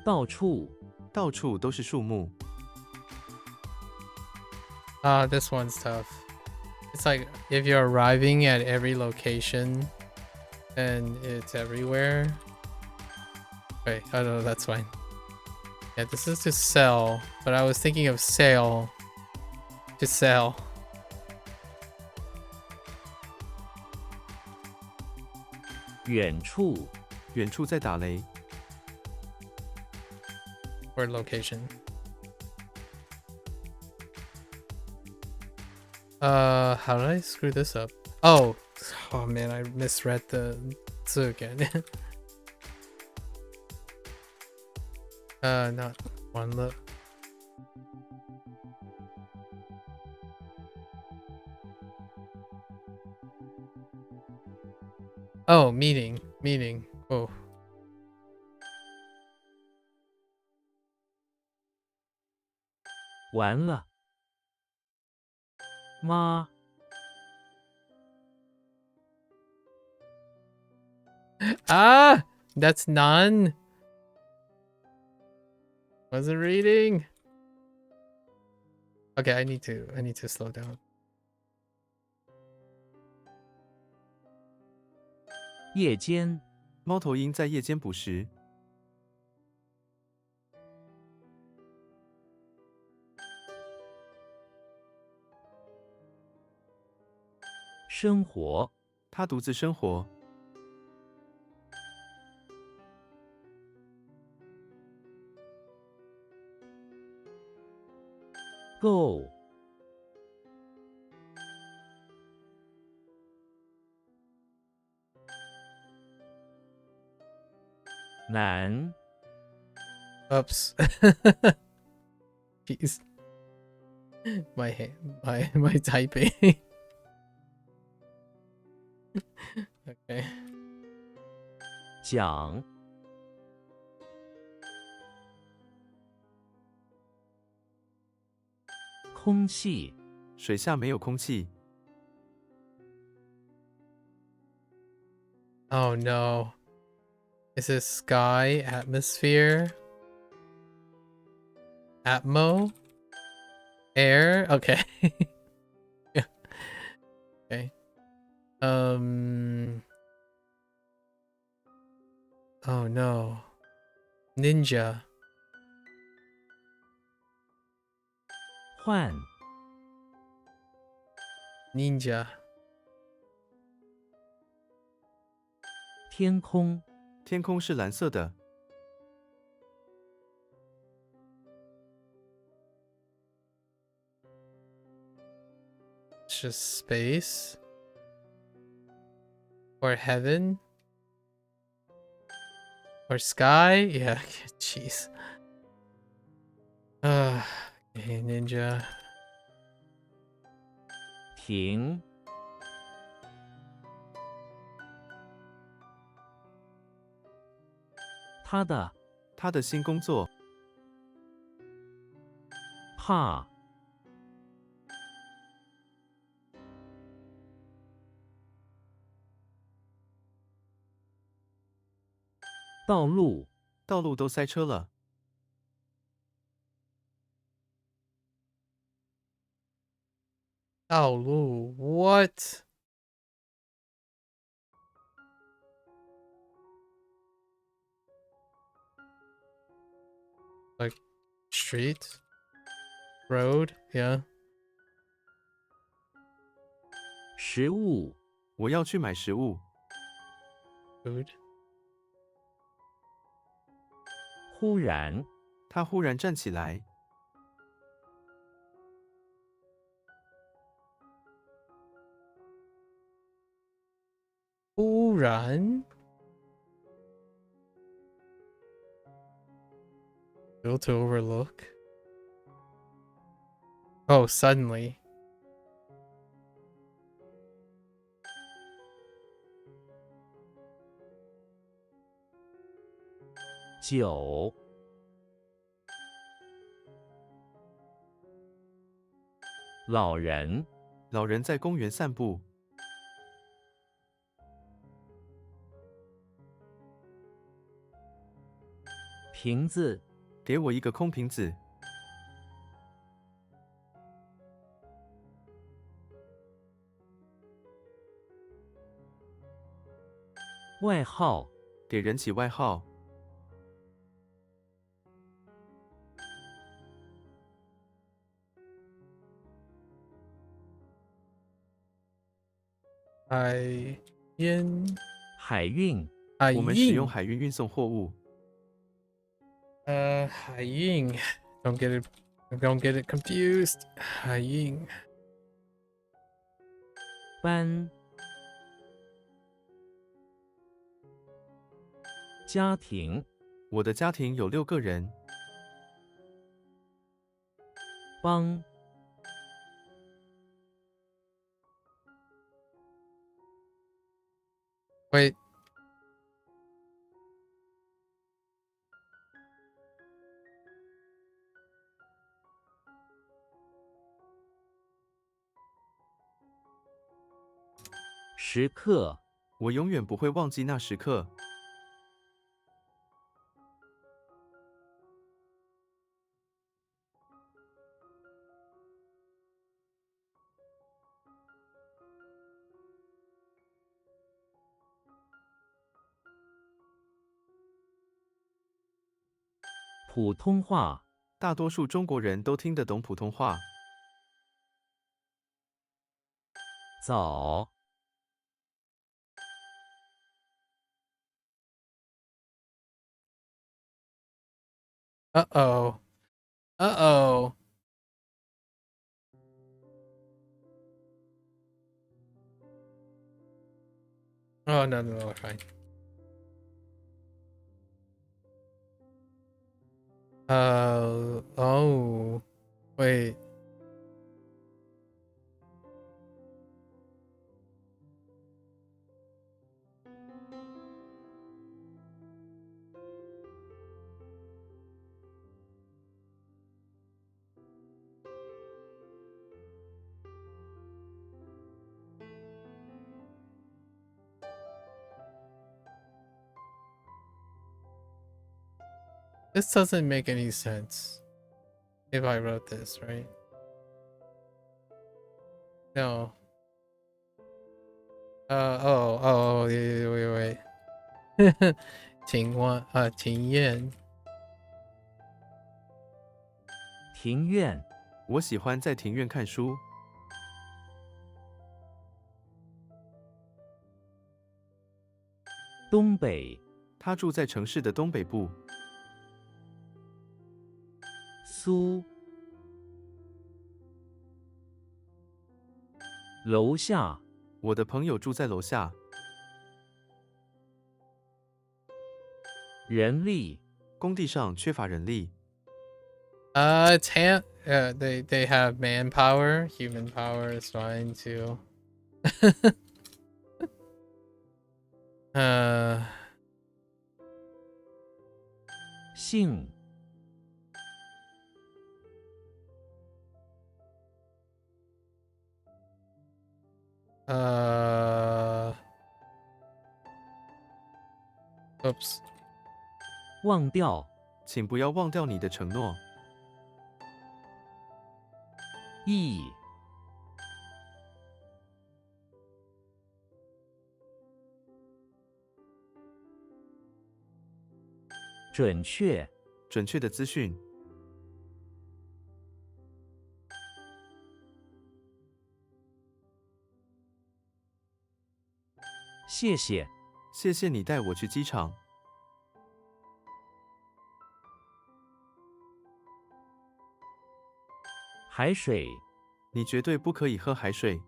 到处，到处都是树木。 This one's tough. It's like if you're arriving at every location and it's everywhere. Wait, oh no, that's fine. Yeah, this is to sell, but I was thinking of sale to sell. 远处，远处在打雷。 Or location. How did I screw this up? Oh man, I misread the Z again. Not one look. Oh, meeting. Oh. 完了，妈， Ah, that's none. Wasn't reading. Okay, I need to slow down. 夜间，猫头鹰在夜间捕食。生活，它独自生活。够，难， Oops. Jeez. My typing. Okay. 讲，空气，水下没有空气。 Oh no. Is this sky, atmosphere, atmo, air? Okay. Yeah. Okay. Oh no. Ninja. 换， Ninja. 天空，天空是蓝色的。 It's just space. Or heaven. Or sky. Yeah. Jeez. Okay, ninja. 停，他的，他的新工作。怕，道路，道路都塞车了。 道路. What? Like street, road, yeah. 食物，我要去买食物。 Food. 忽然，他忽然站起来。 忽然. Built to overlook. Oh, suddenly. 酒，老人，老人在公园散步。 瓶子，给我一个空瓶子。 外号，给人起外号。 海运. 海运，我们使用海运运送货物。海运. Don't get it confused. 海运. 班，家庭，我的家庭有6个人。 帮， Wait. 时刻，我永远不会忘记那时刻。普通话，大多数中国人都听得懂普通话。早， Uh-oh. Uh-oh. Oh, no, no, no, we're fine. Oh. Wait. This doesn't make any sense. If I wrote this, right? No. Wait. 庭院庭院，我喜欢在庭院看书。东北，他住在城市的东北部。苏，楼下，我的朋友住在楼下。人力，工地上缺乏人力。they have manpower. Human power is fine too. 姓， Oops. 忘掉，请不要忘掉你的承诺。意， 准确，准确的资讯。谢谢，谢谢你带我去机场。海水，你绝对不可以喝海水。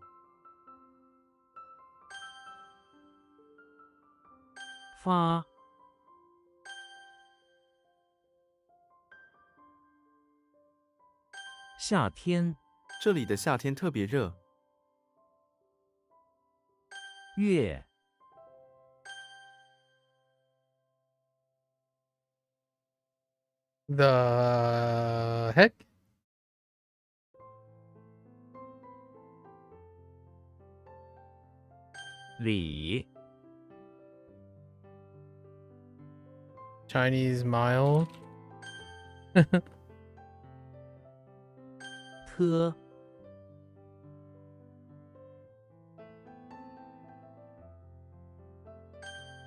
发，夏天，这里的夏天特别热。月， The heck? 里， Chinese mile. 特，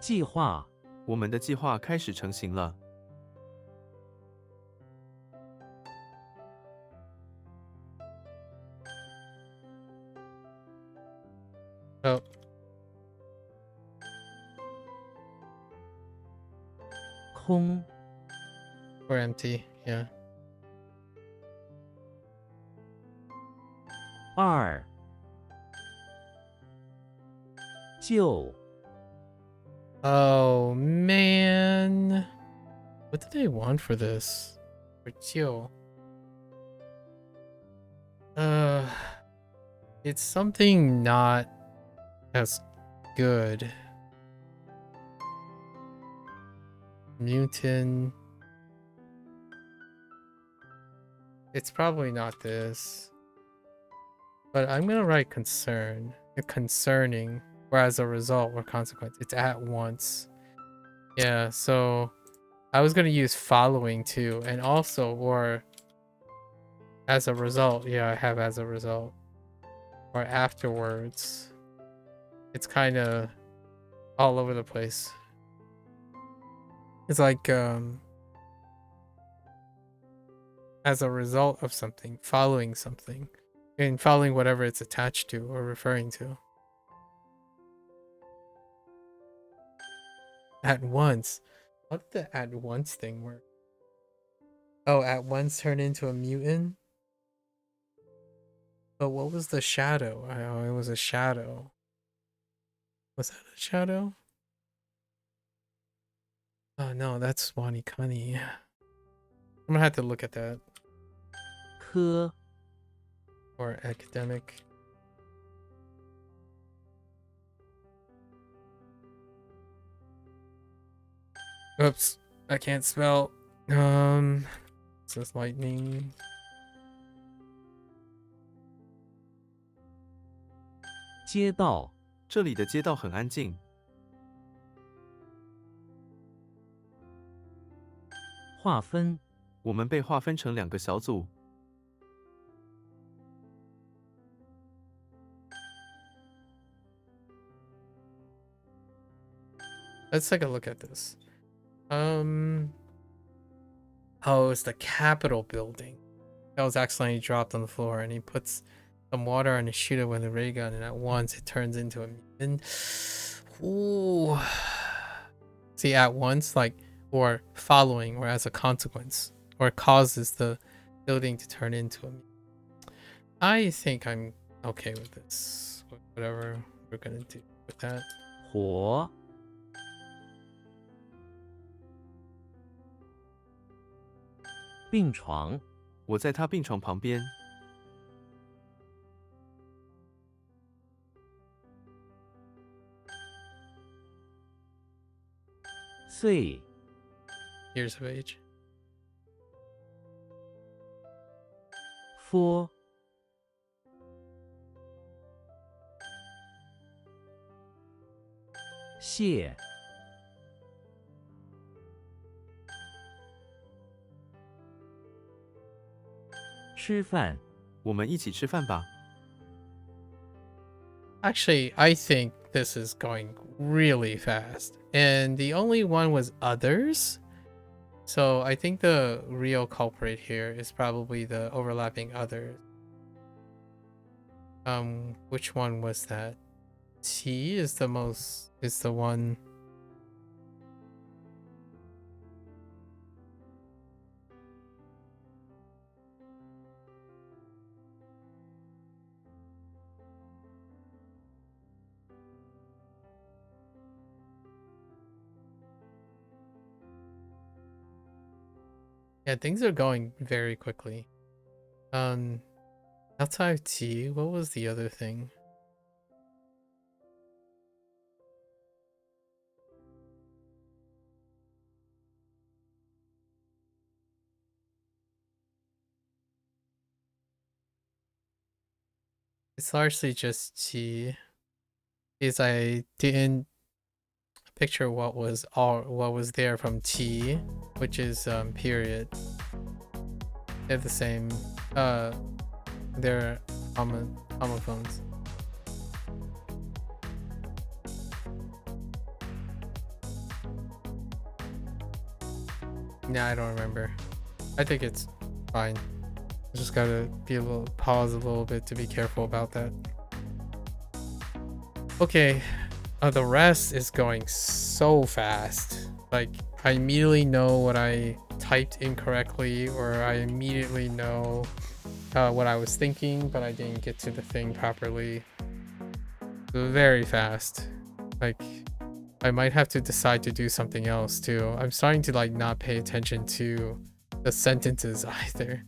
计划，我们的计划开始成型了。Oh, 空， we're empty. Yeah. 二，就， Oh man. What did they want for this? For Jiu. It's something not as good. Mutant. It's probably not this. But I'm gonna write concern. Concerning. Or as a result or consequence. It's at once. Yeah, so I was gonna use following too. And also, or as a result. Yeah, I have as a result. Or afterwards. It's kind of all over the place. It's like as a result of something, following something, and following whatever it's attached to or referring to. At once. What did the at once thing work? Oh, at once turn into a mutant? But what was the shadow? Oh, it was a shadow. Was that a shadow? Oh no, that's Wanikani. I'm gonna have to look at that. 科 Or academic. Oops, I can't spell. Says lightning. 街道这里的街道很安静。划分我们被划分成2个小组。 Let's take a look at this. Oh, it's the Capitol building. That was accidentally dropped on the floor, and he puts some water on his shooter with a ray gun, and at once it turns into a mutant. Ooh. See, at once, like, or following, or as a consequence, or causes the building to turn into a mutant. I think I'm okay with this. Whatever we're gonna do with that. 火病床我在他病床旁边。岁 Years of age. 夫谢吃饭我们一起吃饭吧。 Actually, I think this is going really fast. And the only one was others. So I think the real culprit here is probably the overlapping others. Which one was that? T is the one. Yeah, things are going very quickly. Outside of T, what was the other thing? It's largely just T. Is I didn't picture what was there from T, which is period. They're the same. They're homophones. Nah, I don't remember. I think it's fine. Just gotta pause a little bit to be careful about that. Okay, the rest is going so fast. Like, I immediately know what I typed incorrectly, or I immediately know what I was thinking, but I didn't get to the thing properly. Very fast. Like, I might have to decide to do something else too. I'm starting to like not pay attention to the sentences either.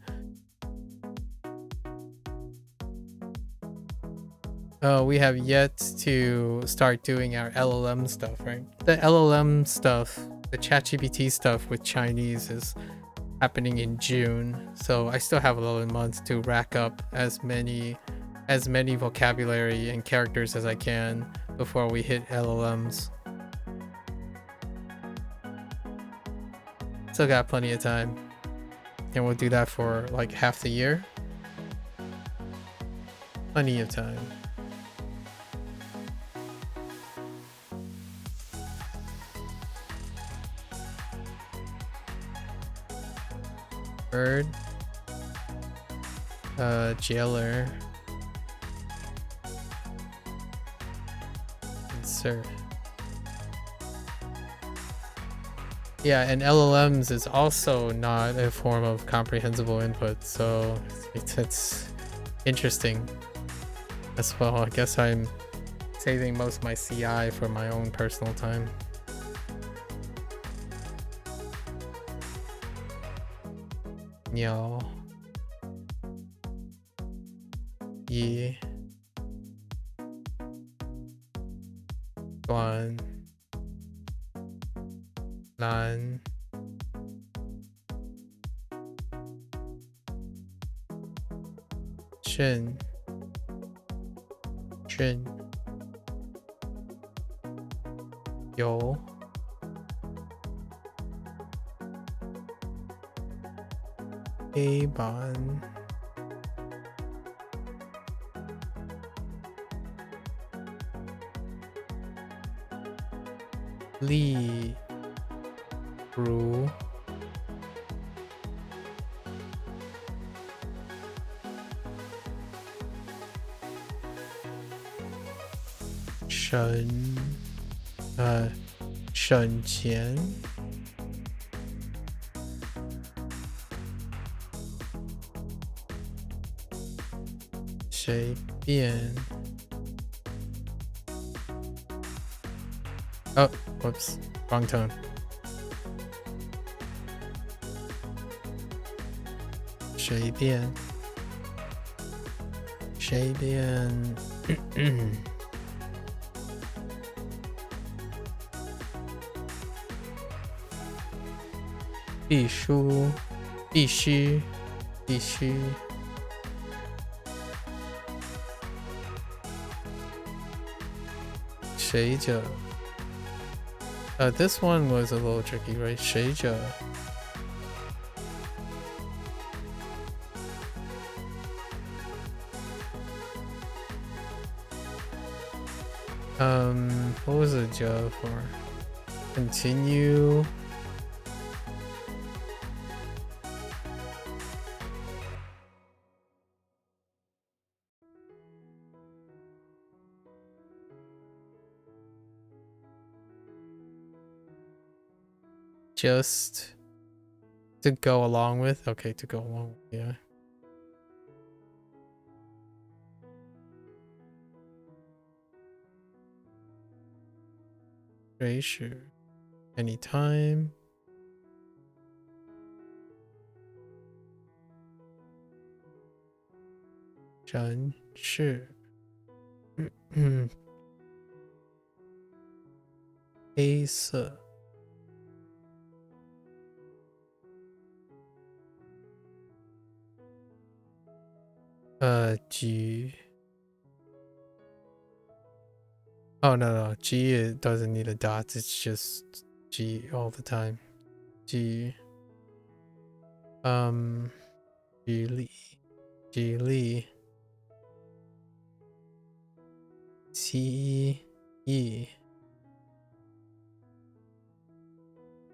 We have yet to start doing our LLM stuff, right? The LLM stuff, the ChatGPT stuff with Chinese is happening in June, so I still have a little month to rack up as many vocabulary and characters as I can before we hit LLMs. Still got plenty of time, and we'll do that for like half the year. Plenty of time. Bird. Jailer. Insert. Yeah, and LLMs is also not a form of comprehensible input, so it's interesting as well. I guess I'm saving most of my CI for my own personal time. Niao. Yi. Guan. Lan. Shen. Shen. Yo. A ban. Li. Ru. Shen. 省钱。随便。Oh, whoops, wrong tone. 随便。随便。必须，必须，必须。谁者 this one was a little tricky, right? 谁者 what was the job for? Continue. Just to go along with? Okay, to go along with, yeah. Sure. Anytime. Shen shi. 黑色。G. Oh no, G it doesn't need a dot, it's just G all the time. G. G Li. G Li. C E.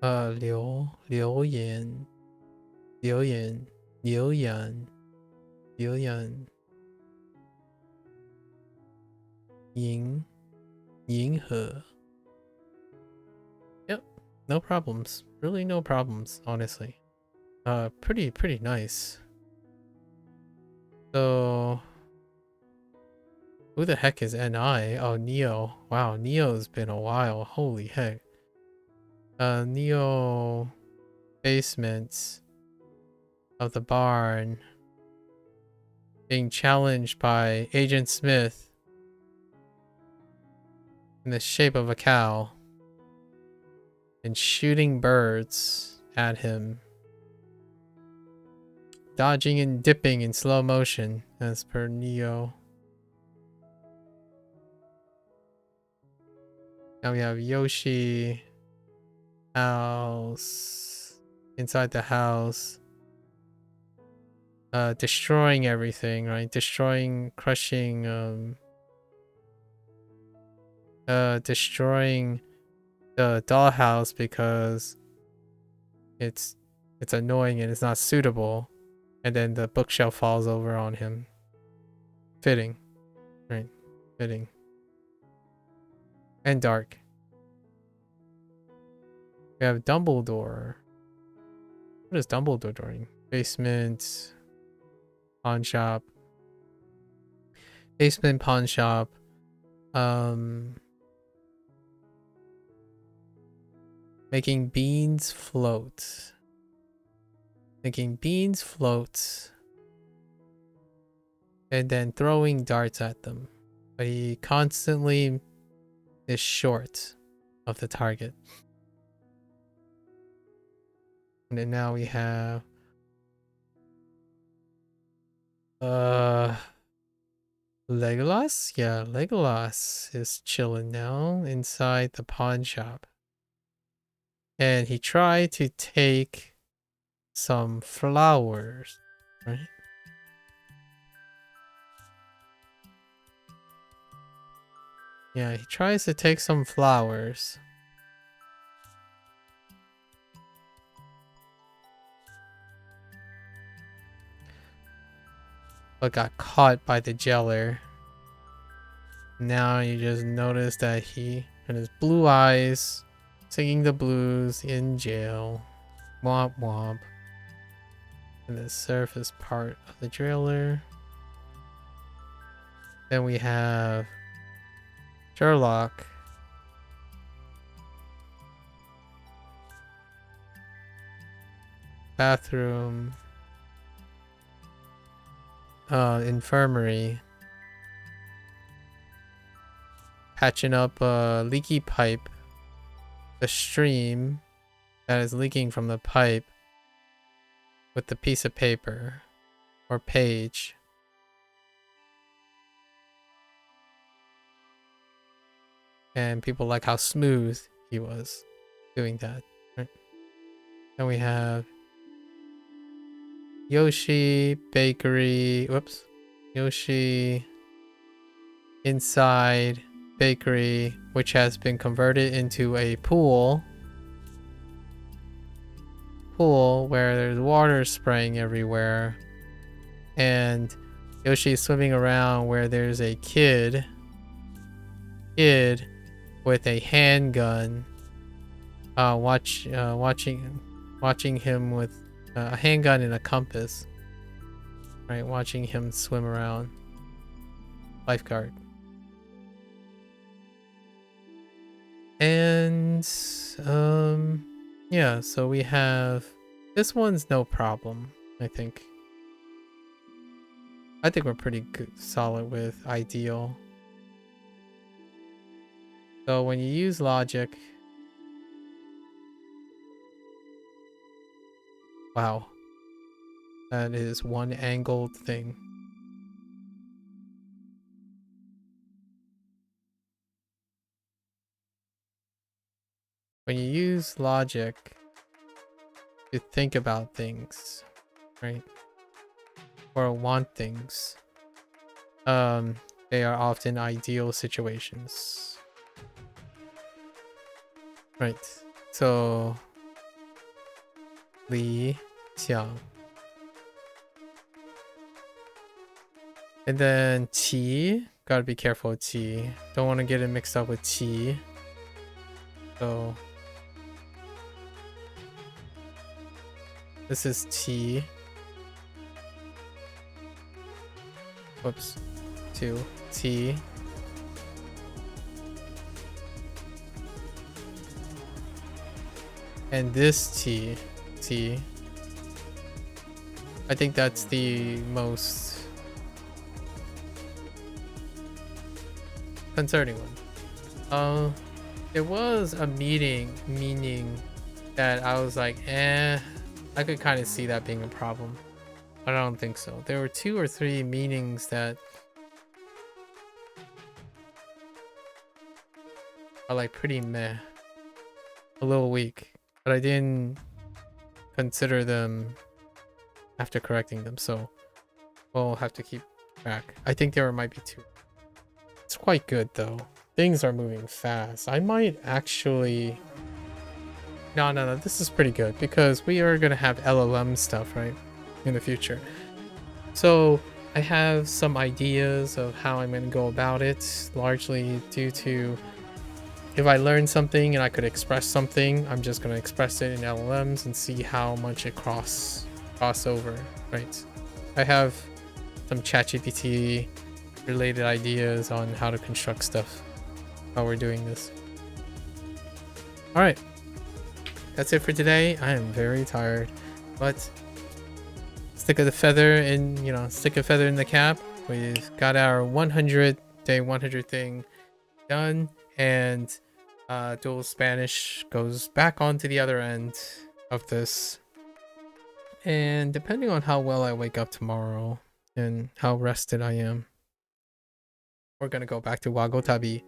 留言。银河。Yep, no problems. Really no problems, honestly. Pretty nice. So who the heck is NI? Oh, Neo. Wow, Neo's been a while. Holy heck. Neo basement of the barn being challenged by Agent Smith in the shape of a cow and shooting birds at him, dodging and dipping in slow motion as per Neo. Now we have Yoshi house, inside the house, destroying everything, right? Destroying, crushing, destroying the dollhouse because it's annoying and it's not suitable, And then the bookshelf falls over on him. Fitting. Right. Fitting. And dark. We have Dumbledore. What is Dumbledore doing? Basement. Pawn shop. Basement pawn shop. Making beans float. Making beans float. And then throwing darts at them. But he constantly is short of the target. And then now we have Legolas? Yeah, Legolas is chilling now inside the pawn shop. And he tried to take some flowers, right? Yeah, he tries to take some flowers. But got caught by the jailer. Now you just notice that he and his blue eyes singing the blues in jail. Womp womp. And the surface part of the jailer. Then we have Sherlock. Bathroom. Infirmary. Patching up a leaky pipe. The stream that is leaking from the pipe with the piece of paper or page. And people like how smooth he was doing that. Right? Then we have Yoshi Bakery. Whoops. Yoshi inside bakery, which has been converted into a pool. Pool where there's water spraying everywhere. And Yoshi's swimming around where there's a kid with a handgun watching him with a handgun and a compass, right? Watching him swim around. Lifeguard. And yeah, so we have this one's no problem. I think we're pretty good, solid with ideal. So when you use logic, wow, that is one angled thing. When you use logic to think about things, right? Or want things, they are often ideal situations. Right. So Li Xiang. And then Qi. Gotta be careful with Qi. Don't want to get it mixed up with Qi. So this is T. Whoops. 2. T. And this T. T. I think that's the most concerning one. There was a meaning that I was like, I could kind of see that being a problem. But I don't think so. There were 2 or 3 meanings that are like pretty meh. A little weak. But I didn't consider them after correcting them. So we'll have to keep track. I think there might be 2. It's quite good though. Things are moving fast. I might actually... No, this is pretty good because we are going to have LLM stuff, right? in the future. So I have some ideas of how I'm going to go about it, largely due to if I learn something and I could express something, I'm just going to express it in LLMs and see how much it crossover, right? I have some ChatGPT related ideas on how to construct stuff while we're doing this. All right, that's it for today. I am very tired, but stick a feather in the cap. We've got our 100 thing done, and dual Spanish goes back onto the other end of this. And depending on how well I wake up tomorrow and how rested I am, we're gonna go back to Wagotabi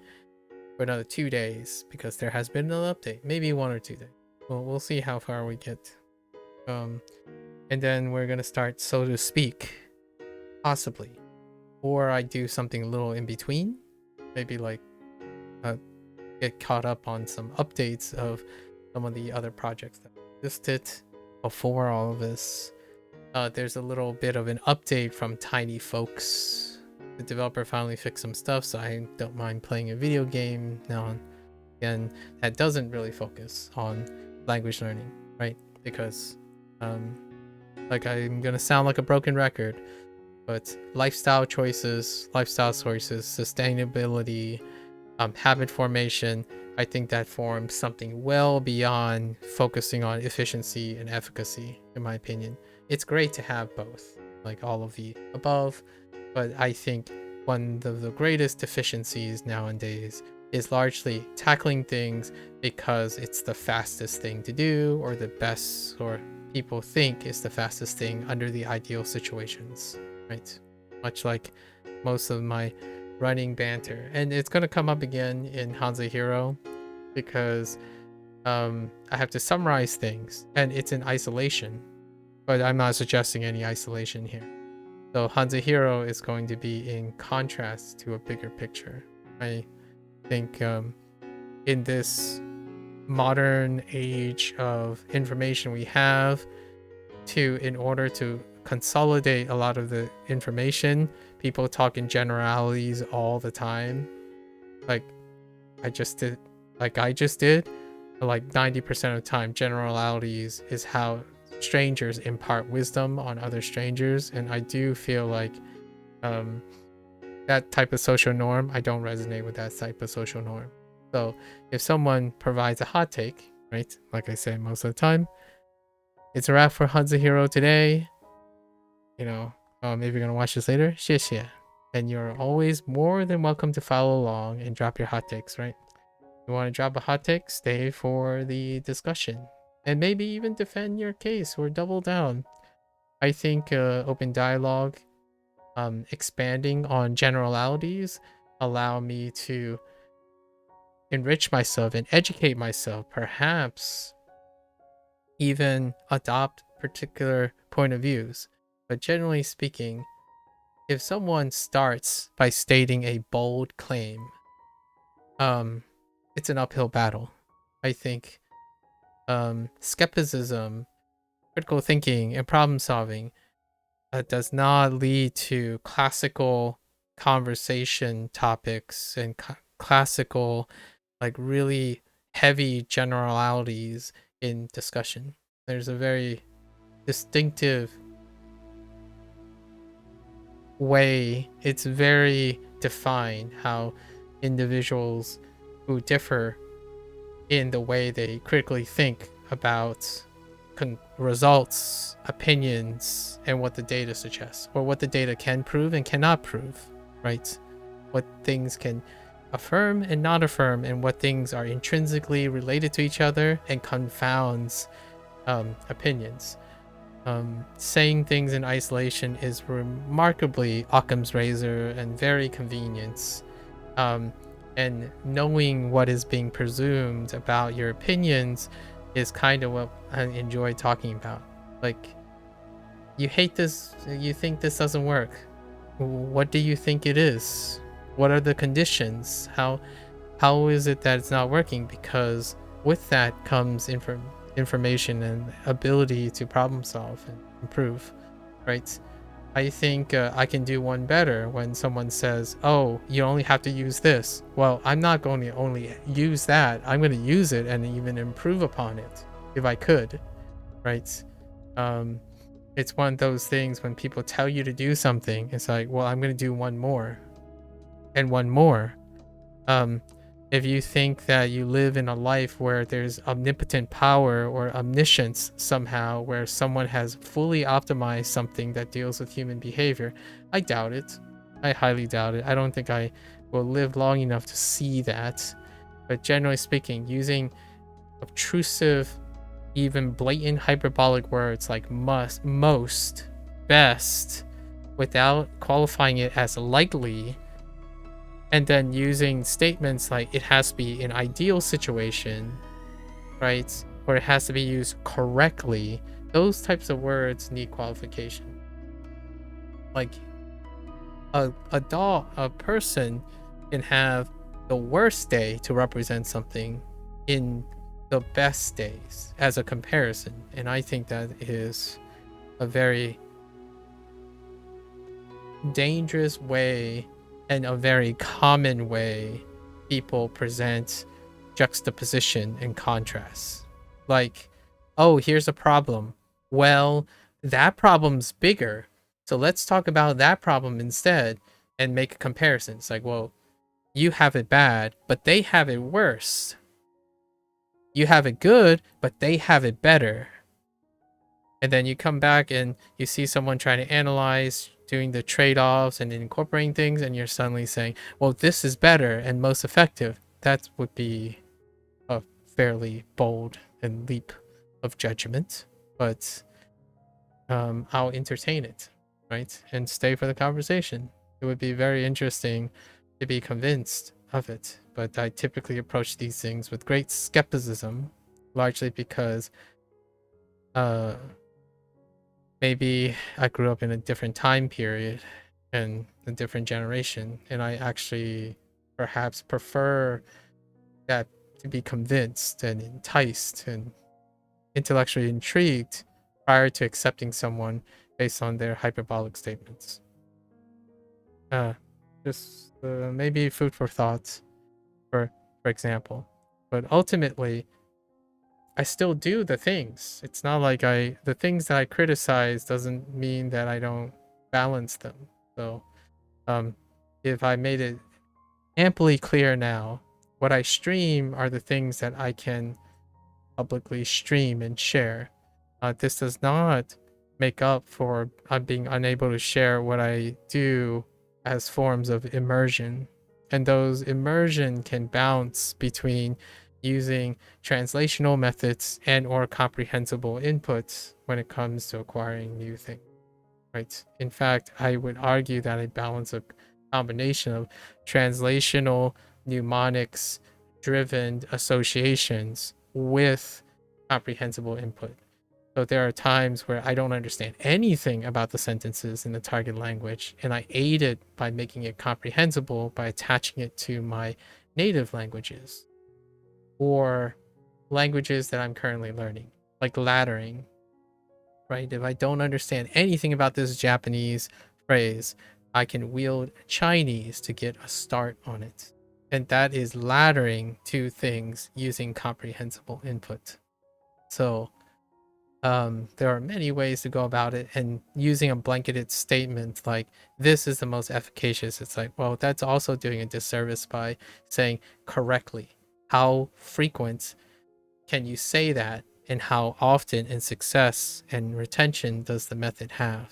for another 2 days because there has been an update. Maybe 1 or 2 days. Well, we'll see how far we get. And then we're gonna start So to Speak, possibly, or I do something a little in between, maybe like get caught up on some updates of some of the other projects that existed before all of this. There's a little bit of an update from Tiny Folks. The developer finally fixed some stuff, so I don't mind playing a video game now and again that doesn't really focus on language learning, right? Because like I'm gonna sound like a broken record, but lifestyle choices, sustainability, habit formation, I think that forms something well beyond focusing on efficiency and efficacy, in my opinion. It's great to have both, like all of the above, but I think one of the greatest deficiencies nowadays is largely tackling things because it's the fastest thing to do, or the best, or people think is the fastest thing under the ideal situations, right? Much like most of my running banter, and it's going to come up again in HanziHero because I have to summarize things, and it's in isolation, but I'm not suggesting any isolation here. So HanziHero is going to be in contrast to a bigger picture. I think in this modern age of information we have, in order to consolidate a lot of the information, people talk in generalities all the time, like I just did, like 90% of the time. Generalities is how strangers impart wisdom on other strangers, and I do feel like that type of social norm, I don't resonate with that type of social norm. So if someone provides a hot take, right, like I say most of the time, it's a wrap for HanziHero today. You know, if you're gonna watch this later, 谢谢. And you're always more than welcome to follow along and drop your hot takes, right? You want to drop a hot take, stay for the discussion, and maybe even defend your case or double down. I think open dialogue, expanding on generalities, allow me to enrich myself and educate myself, perhaps even adopt particular point of views. But generally speaking, if someone starts by stating a bold claim, it's an uphill battle. I think skepticism, critical thinking, and problem solving does not lead to classical conversation topics and classical, like really heavy generalities in discussion. There's a very distinctive way, it's very defined how individuals who differ in the way they critically think about results, opinions, and what the data suggests, or what the data can prove and cannot prove, right? What things can affirm and not affirm, and what things are intrinsically related to each other and confounds opinions. Saying things in isolation is remarkably Occam's razor and very convenient. And knowing what is being presumed about your opinions is kind of what I enjoy talking about. Like, you hate this, you think this doesn't work. What do you think it is? What are the conditions? How is it that it's not working? Because with that comes information and ability to problem solve and improve. right? I think I can do one better when someone says, oh, you only have to use this. Well, I'm not going to only use that. I'm going to use it and even improve upon it if I could, right? Um, it's one of those things when people tell you to do something, it's like, well, I'm going to do one more and one more. Um, if you think that you live in a life where there's omnipotent power or omniscience somehow, where someone has fully optimized something that deals with human behavior, I doubt it. I highly doubt it. I don't think I will live long enough to see that. But generally speaking, using obtrusive, even blatant hyperbolic words like must, most, best, without qualifying it as likely, and then using statements like it has to be an ideal situation, right? Or it has to be used correctly. Those types of words need qualification. Like a person can have the worst day to represent something in the best days as a comparison. And I think that is a very dangerous way and a very common way people present juxtaposition and contrast. Like, oh, here's a problem. Well, that problem's bigger. So let's talk about that problem instead and make a comparison. It's like, well, you have it bad, but they have it worse. You have it good, but they have it better. And then you come back and you see someone trying to analyze, doing the trade-offs and incorporating things, and you're suddenly saying, well, this is better and most effective. That would be a fairly bold and leap of judgment, but I'll entertain it, right? And stay for the conversation. It would be very interesting to be convinced of it, but I typically approach these things with great skepticism, largely because maybe I grew up in a different time period and a different generation, and I actually perhaps prefer that to be convinced and enticed and intellectually intrigued prior to accepting someone based on their hyperbolic statements. Just maybe food for thought, for example. But ultimately, I still do the things. It's not like the things that I criticize doesn't mean that I don't balance them. So, if I made it amply clear now, what I stream are the things that I can publicly stream and share. This does not make up for being unable to share what I do as forms of immersion. And those immersion can bounce between using translational methods and or comprehensible inputs when it comes to acquiring new things, right? In fact, I would argue that I balance a combination of translational mnemonics driven associations with comprehensible input. So there are times where I don't understand anything about the sentences in the target language, and I aid it by making it comprehensible by attaching it to my native languages or languages that I'm currently learning, like laddering, right? If I don't understand anything about this Japanese phrase, I can wield Chinese to get a start on it. And that is laddering two things using comprehensible input. So there are many ways to go about it, and using a blanketed statement like this is the most efficacious, it's like, well, that's also doing a disservice by saying correctly. How frequent can you say that, and how often in success and retention does the method have?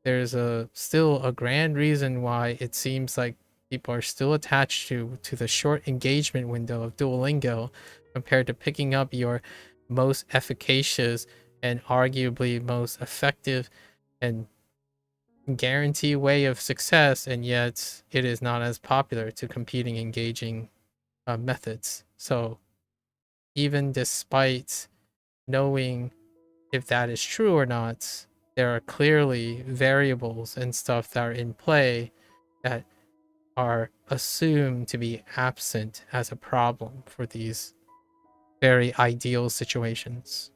There's still a grand reason why it seems like people are still attached to the short engagement window of Duolingo compared to picking up your most efficacious and arguably most effective and guarantee way of success, and yet it is not as popular to competing engaging methods. So even despite knowing if that is true or not, there are clearly variables and stuff that are in play that are assumed to be absent as a problem for these very ideal situations.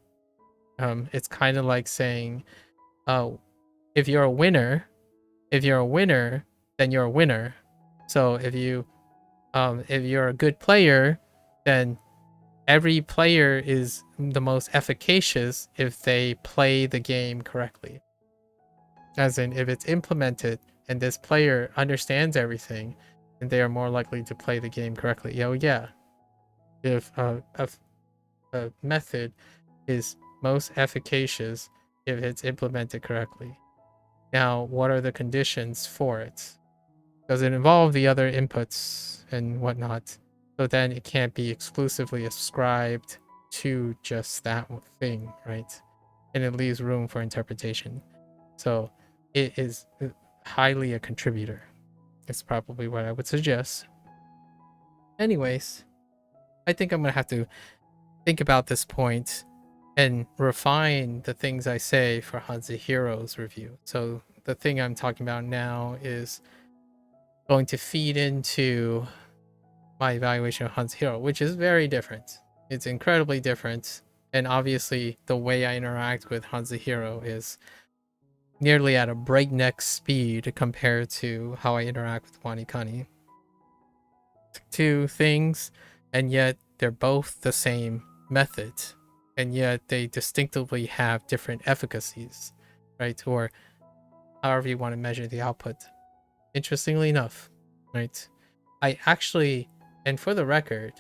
It's kind of like saying, if you're a winner, then you're a winner. So if you're a good player, then every player is the most efficacious if they play the game correctly. As in, if it's implemented and this player understands everything, then they are more likely to play the game correctly. Yeah. If a method is most efficacious if it's implemented correctly. Now, what are the conditions for it? Does it involve the other inputs and whatnot? So then it can't be exclusively ascribed to just that thing, right? And it leaves room for interpretation. So it is highly a contributor. It's probably what I would suggest. Anyways, I think I'm going to have to think about this point and refine the things I say for HanziHero's review. So the thing I'm talking about now is going to feed into my evaluation of HanziHero, which is very different. It's incredibly different. And obviously the way I interact with HanziHero is nearly at a breakneck speed compared to how I interact with Wanikani. Two things, and yet they're both the same method, and yet they distinctively have different efficacies, right? Or however you want to measure the output. Interestingly enough, right? I actually, and for the record,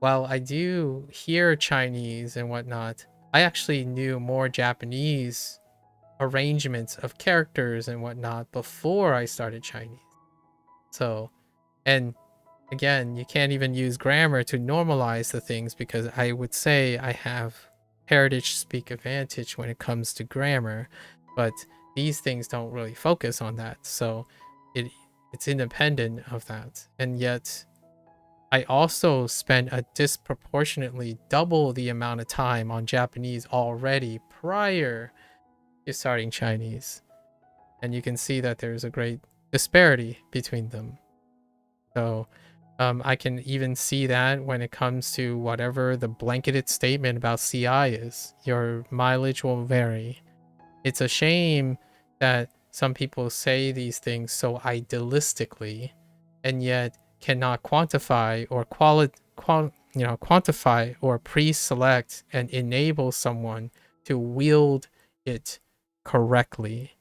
while I do hear Chinese and whatnot, I actually knew more Japanese arrangements of characters and whatnot before I started Chinese. So, and again, you can't even use grammar to normalize the things because I would say I have heritage speak advantage when it comes to grammar, but these things don't really focus on that. So it's independent of that. And yet I also spent a disproportionately double the amount of time on Japanese already prior to starting Chinese. And you can see that there's a great disparity between them. So I can even see that when it comes to whatever the blanketed statement about CI is. Your mileage will vary. It's a shame that some people say these things so idealistically and yet cannot quantify or quantify or pre-select and enable someone to wield it correctly.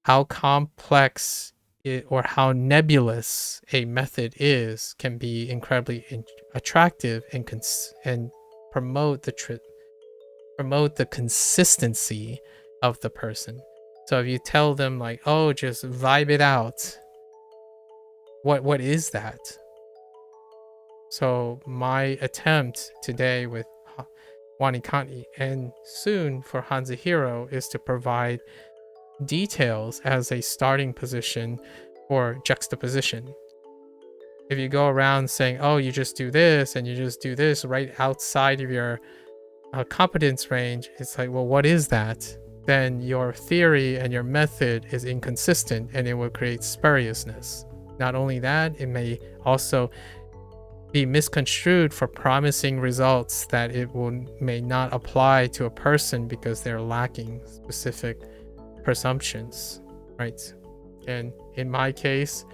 How complex or how nebulous a method is can be incredibly attractive and promote the consistency of the person. So if you tell them like, oh, just vibe it out, what is that? So my attempt today with Wanikani and soon for HanziHero is to provide details as a starting position for juxtaposition. If you go around saying, oh, you just do this and you just do this right outside of your competence range, it's like, well, what is that? Then your theory and your method is inconsistent and it will create spuriousness. Not only that, it may also be misconstrued for promising results that may not apply to a person because they're lacking specific presumptions, right? And in my case,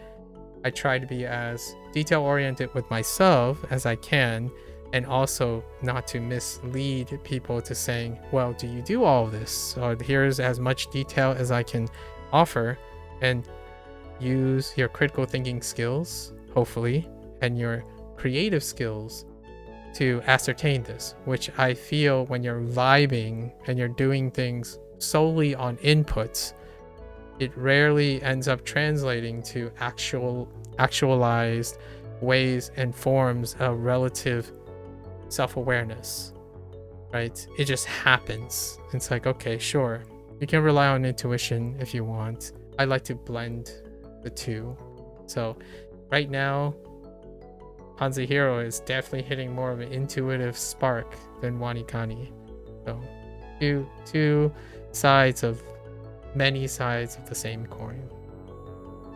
I try to be as detail oriented with myself as I can, and also not to mislead people to saying, well, do you do all of this? Or here's as much detail as I can offer, and use your critical thinking skills, hopefully, and your creative skills to ascertain this, which I feel when you're vibing and you're doing things solely on inputs, it rarely ends up translating to actualized ways and forms of relative self-awareness, right? It just happens. It's like, okay, sure, you can rely on intuition if you want. I like to blend the two. So right now, HanziHero is definitely hitting more of an intuitive spark than Wanikani. So two sides of many sides of the same coin.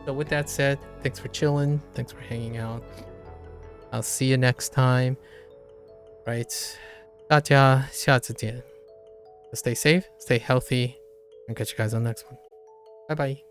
So with that said, thanks for chilling. Thanks for hanging out. I'll see you next time. Right. 大家下次见. Stay safe, stay healthy, and catch you guys on the next one. Bye bye.